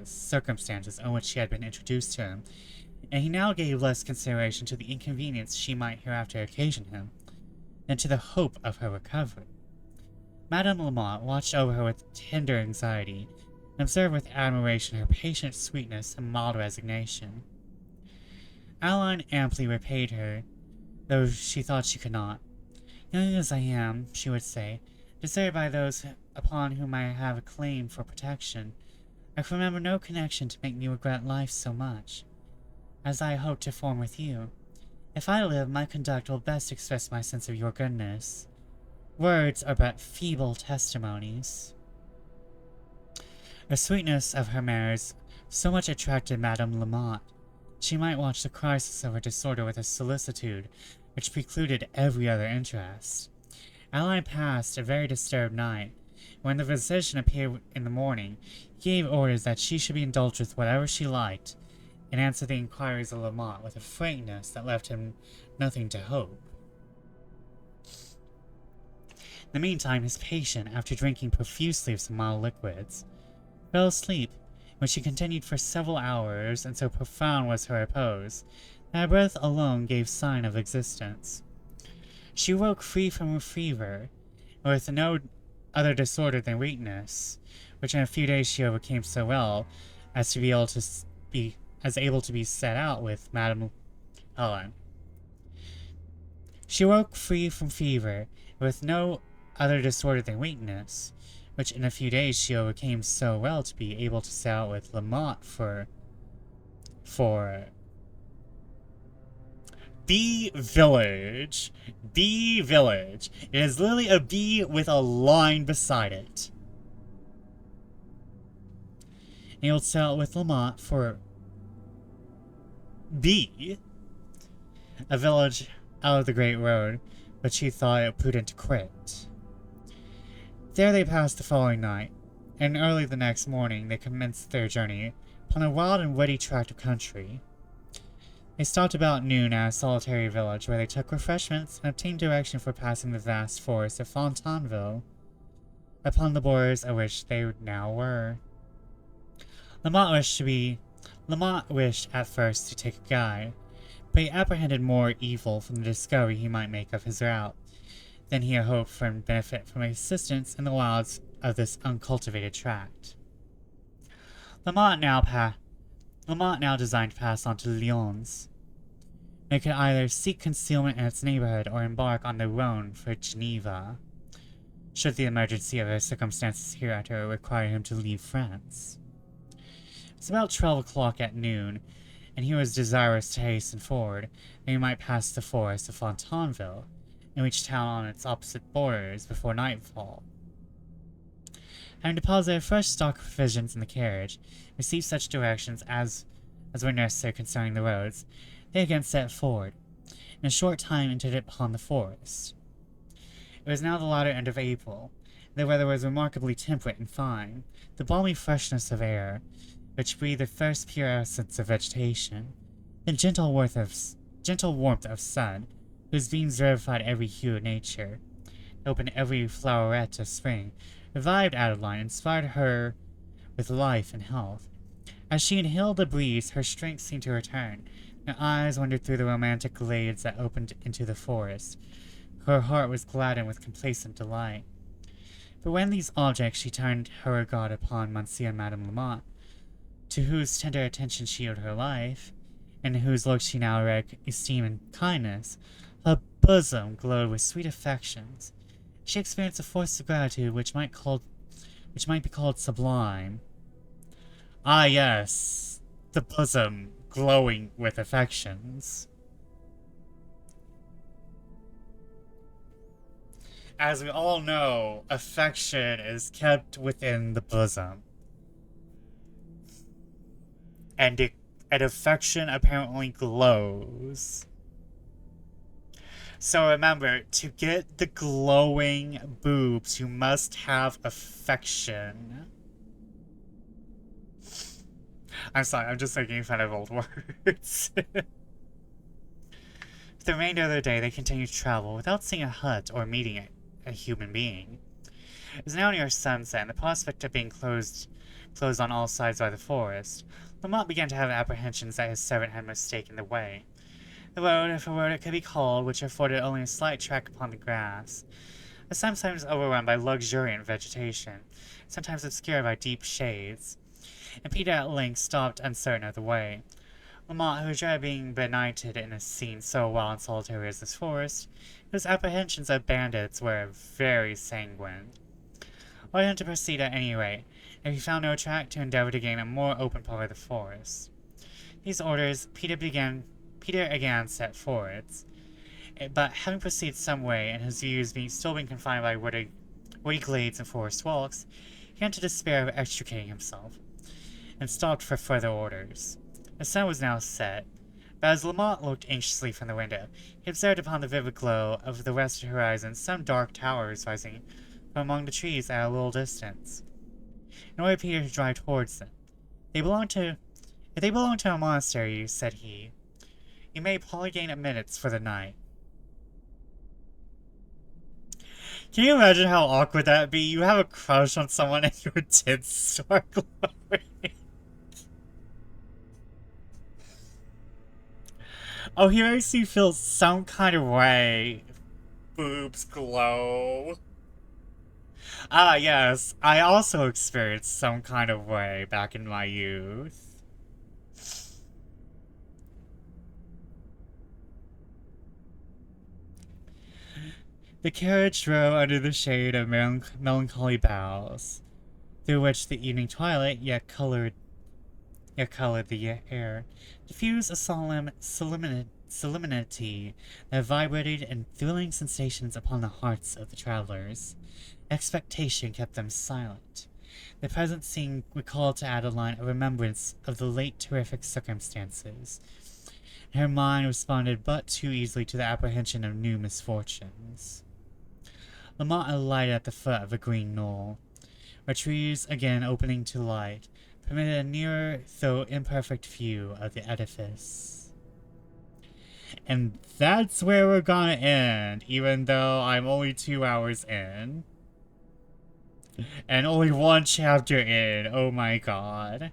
circumstances on which she had been introduced to him, and he now gave less consideration to the inconvenience she might hereafter occasion him, than to the hope of her recovery. Madame Lamont watched over her with tender anxiety, and observed with admiration her patient sweetness and mild resignation. Adeline amply repaid her, though she thought she could not. Young as I am, she would say, deserted by those upon whom I have a claim for protection, I can remember no connection to make me regret life so much, as I hope to form with you. If I live, my conduct will best express my sense of your goodness. Words are but feeble testimonies. The sweetness of her manners so much attracted Madame Lamont. She might watch the crisis of her disorder with a solicitude which precluded every other interest. Adeline passed a very disturbed night. When the physician appeared in the morning, he gave orders that she should be indulged with whatever she liked, and answered the inquiries of Lamont with a frankness that left him nothing to hope. In the meantime, his patient, after drinking profusely of some mild liquids, fell asleep, which she continued for several hours, and so profound was her repose, that her breath alone gave sign of existence. She woke free from her fever, with no other disorder than weakness, which in a few days she overcame so well as to be able to be set out with Madame Helen. She woke free from fever, with no other disorder than weakness, which in a few days she overcame so well to be able to set out with Lamont for Bee Village. Bee Village. It is literally a bee with a line beside it. And you'll set out with Lamont for B, a village out of the Great Road, which he thought it prudent to quit. There they passed the following night, and early the next morning they commenced their journey upon a wild and woody tract of country. They stopped about noon at a solitary village, where they took refreshments and obtained direction for passing the vast forest of Fontaineville, upon the borders of which they now were. Lamont wished at first to take a guide, but he apprehended more evil from the discovery he might make of his route then he hoped for and benefit from assistance in the wilds of this uncultivated tract. Lamont now designed to pass on to Lyons. They could either seek concealment in its neighborhood or embark on the Rhone for Geneva, should the emergency of his circumstances hereafter require him to leave France. It was about 12 o'clock at noon, and he was desirous to hasten forward, that he might pass the forest of Fontainebleau, and reach town on its opposite borders before nightfall. Having deposited a fresh stock of provisions in the carriage, received such directions as were necessary concerning the roads, they again set forward. In a short time entered upon the forest. It was now the latter end of April. The weather was remarkably temperate and fine. The balmy freshness of air, which breathed the first pure essence of vegetation, the gentle warmth of sun, whose beams revivified every hue of nature, opened every floweret of spring, revived Adeline, inspired her with life and health. As she inhaled the breeze, her strength seemed to return. Her eyes wandered through the romantic glades that opened into the forest. Her heart was gladdened with complacent delight. But when these objects she turned her regard upon Monsieur and Madame Lamont, to whose tender attention she owed her life, and in whose looks she now read esteem and kindness, her bosom glowed with sweet affections. She experienced a force of gratitude which might be called sublime. Ah, yes, the bosom glowing with affections. As we all know, affection is kept within the bosom. And affection apparently glows. So remember, to get the glowing boobs, you must have affection. I'm sorry, I'm just making fun of old words. For the remainder of the day, they continued to travel without seeing a hut or meeting a human being. It was now near sunset, and the prospect of being closed on all sides by the forest, Lamont began to have apprehensions that his servant had mistaken the way. The road, if a road it could be called, which afforded only a slight track upon the grass, was sometimes overrun by luxuriant vegetation, sometimes obscured by deep shades, and Peter at length stopped uncertain of the way. Lamont, who dreaded being benighted in a scene so wild and solitary as this forest, whose apprehensions of bandits were very sanguine, ordered him to proceed at any rate, if he found no track, to endeavor to gain a more open part of the forest. These orders Peter again set forwards, but having proceeded some way, and his views still being confined by woody glades and forest walks, he began to despair of extricating himself, and stopped for further orders. The sun was now set, but as Lamont looked anxiously from the window, he observed upon the vivid glow of the western horizon some dark towers rising from among the trees at a little distance. In order Peter to drive towards them. If they belong to a monastery, said he, you may probably gain admittance for the night. Can you imagine how awkward that'd be? You have a crush on someone and your tits start glowing. Oh, he makes me feel some kind of way. Boobs glow. Ah, yes, I also experienced some kind of way back in my youth. The carriage drove under the shade of melancholy boughs, through which the evening twilight yet colored the air, diffused a solemnity that vibrated in thrilling sensations upon the hearts of the travelers. Expectation kept them silent. The present scene recalled to Adeline a remembrance of the late terrific circumstances, and her mind responded but too easily to the apprehension of new misfortunes. Lamont alighted at the foot of a green knoll, where trees again opening to light permitted a nearer though imperfect view of the edifice. And that's where we're gonna end, even though I'm only 2 hours in. And only one chapter in, oh my god.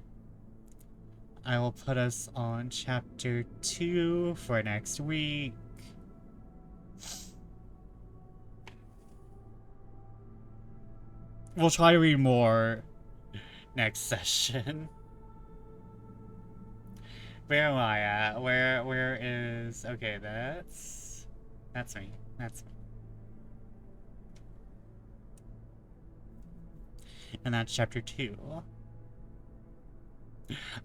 I will put us on chapter 2 for next week. we'll try to read more next session. Where am I at? Where is... Okay, that's me. That's me. And that's chapter 2.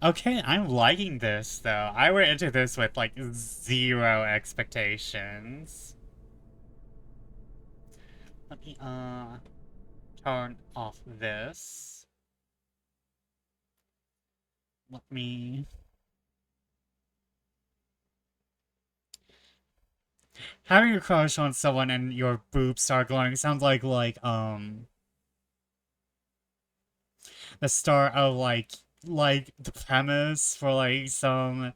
Okay, I'm liking this, though. I went into this with, like, 0 expectations. Let me, turn off this. Let me... Having a crush on someone and your boobs start glowing sounds the start of, like, the premise for, like, some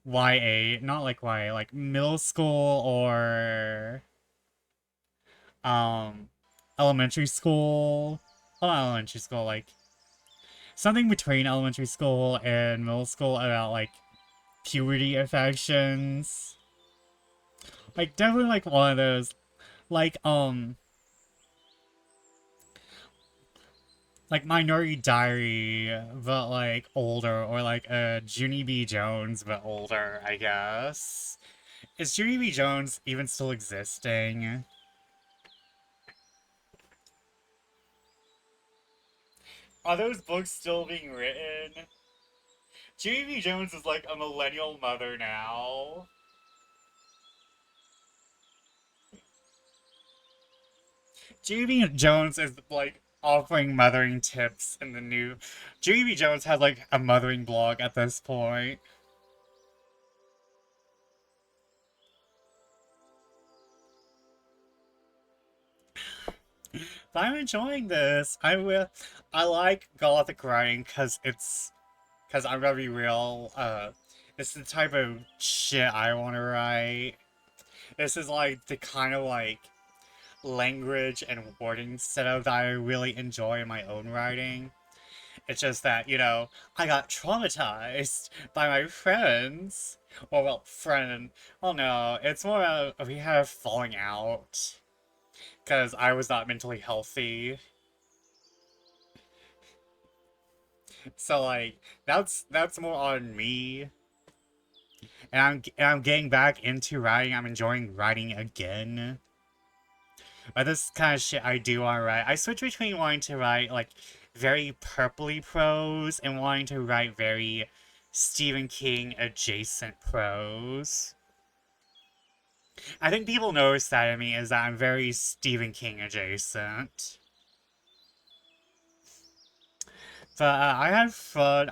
YA, not like YA, like, middle school or, um, elementary school. Well, not elementary school, like, something between elementary school and middle school about, like, puberty affections. Like, definitely, like, one of those, like, like Minority Diary, but like older, or like Junie B. Jones, but older, I guess. Is Junie B. Jones even still existing? Are those books still being written? Junie B. Jones is like a millennial mother now. Junie B. Jones is like offering mothering tips in the new. Junie B. Jones has like a mothering blog at this point. But I'm enjoying this. I like gothic writing because I'm gonna be real. It's the type of shit I want to write. This is like the kind of like language and wording setup that I really enjoy in my own writing. It's just that, I got traumatized by my friends. Well, friend. Well, no, it's more of we had a falling out because I was not mentally healthy. So like that's more on me. And I'm getting back into writing. I'm enjoying writing again. But this kind of shit I do want to write. I switch between wanting to write like very purpley prose and wanting to write very Stephen King adjacent prose. I think people notice that in me is that I'm very Stephen King adjacent. But I had fun.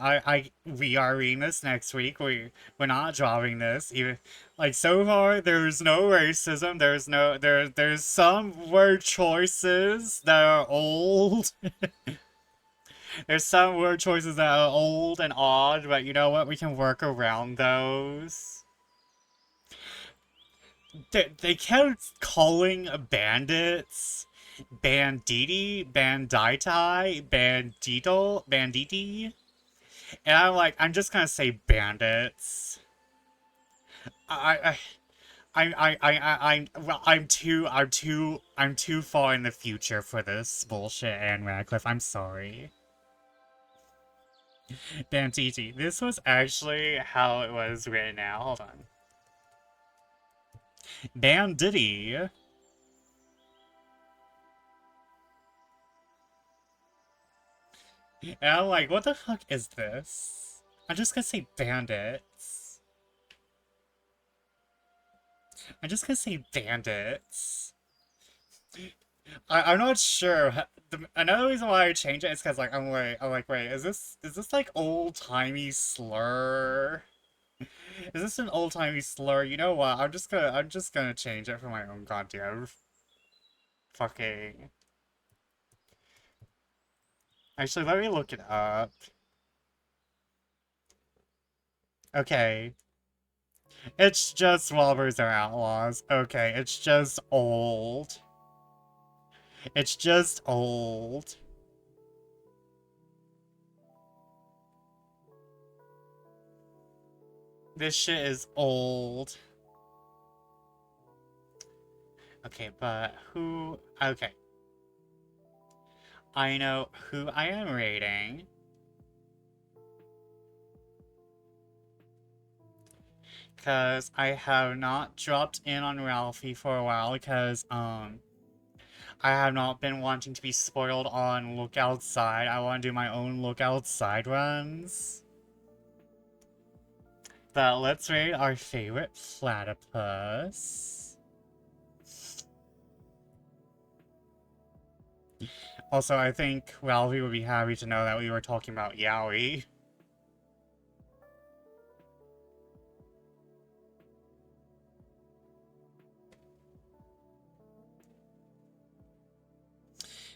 We are reading this next week. We're not dropping this. Even like so far, there's no racism. There's some word choices that are old. There's some word choices that are old and odd, but you know what? We can work around those. They kept calling bandits banditti, banditai, banditi. And I'm like, I'm just gonna say bandits. I, I'm too far in the future for this bullshit, Anne Radcliffe. I'm sorry. Banditi. This was actually how it was written out. Hold on. Banditti. And I'm like, what the fuck is this? I'm just gonna say bandits. I'm just gonna say bandits. I'm not sure. Another reason why I changed it is because like I'm like, wait, is this like old timey slur? Is this an old timey slur? You know what? I'm just gonna change it for my own goddamn fucking. Actually, let me look it up. Okay. It's just robbers are outlaws. Okay, it's just old. It's just old. This shit is old. Okay, but who... Okay. I know who I am rating. Because I have not dropped in on Ralphie for a while because, I have not been wanting to be spoiled on Look Outside. I want to do my own Look Outside runs. But let's rate our favorite platypus. Also, I think Ralphie would be happy to know that we were talking about Yowie.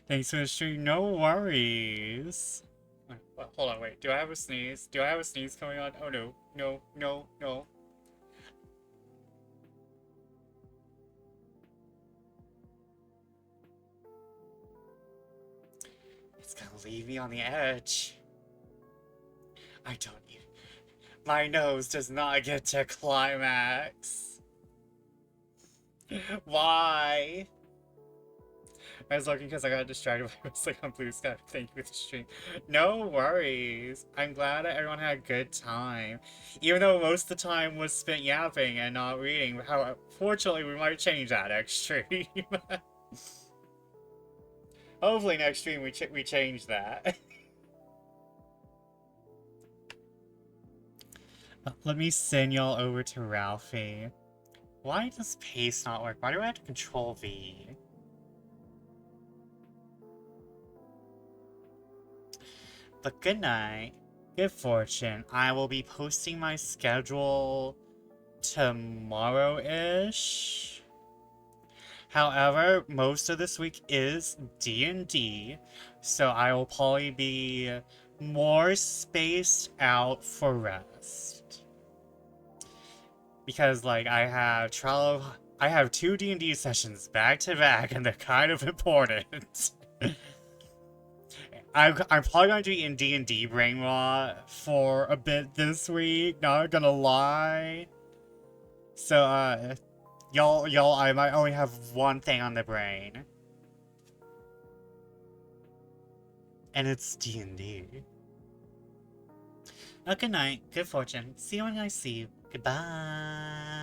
Thanks for the stream. No worries. Hold on, wait. Do I have a sneeze? Do I have a sneeze coming on? Oh no. No, no, no. It's gonna leave me on the edge. I don't need... My nose does not get to climax. Why? I was looking because I got distracted by whistling on Blue Sky. Thank you for the stream. No worries. I'm glad that everyone had a good time. Even though most of the time was spent yapping and not reading. How, fortunately, we might change that next stream. Hopefully next stream we change that. Let me send y'all over to Ralphie. Why does paste not work? Why do I have to control V? But good night. Good fortune. I will be posting my schedule tomorrow-ish. However, most of this week is D&D, so I will probably be more spaced out for rest. Because, like, I have two D&D sessions back to back, and they're kind of important. I'm probably going to be in D&D brain rot for a bit this week, not gonna lie. So, y'all, I might only have one thing on the brain. And it's D&D. Good night, good fortune. See you when I see you. Goodbye.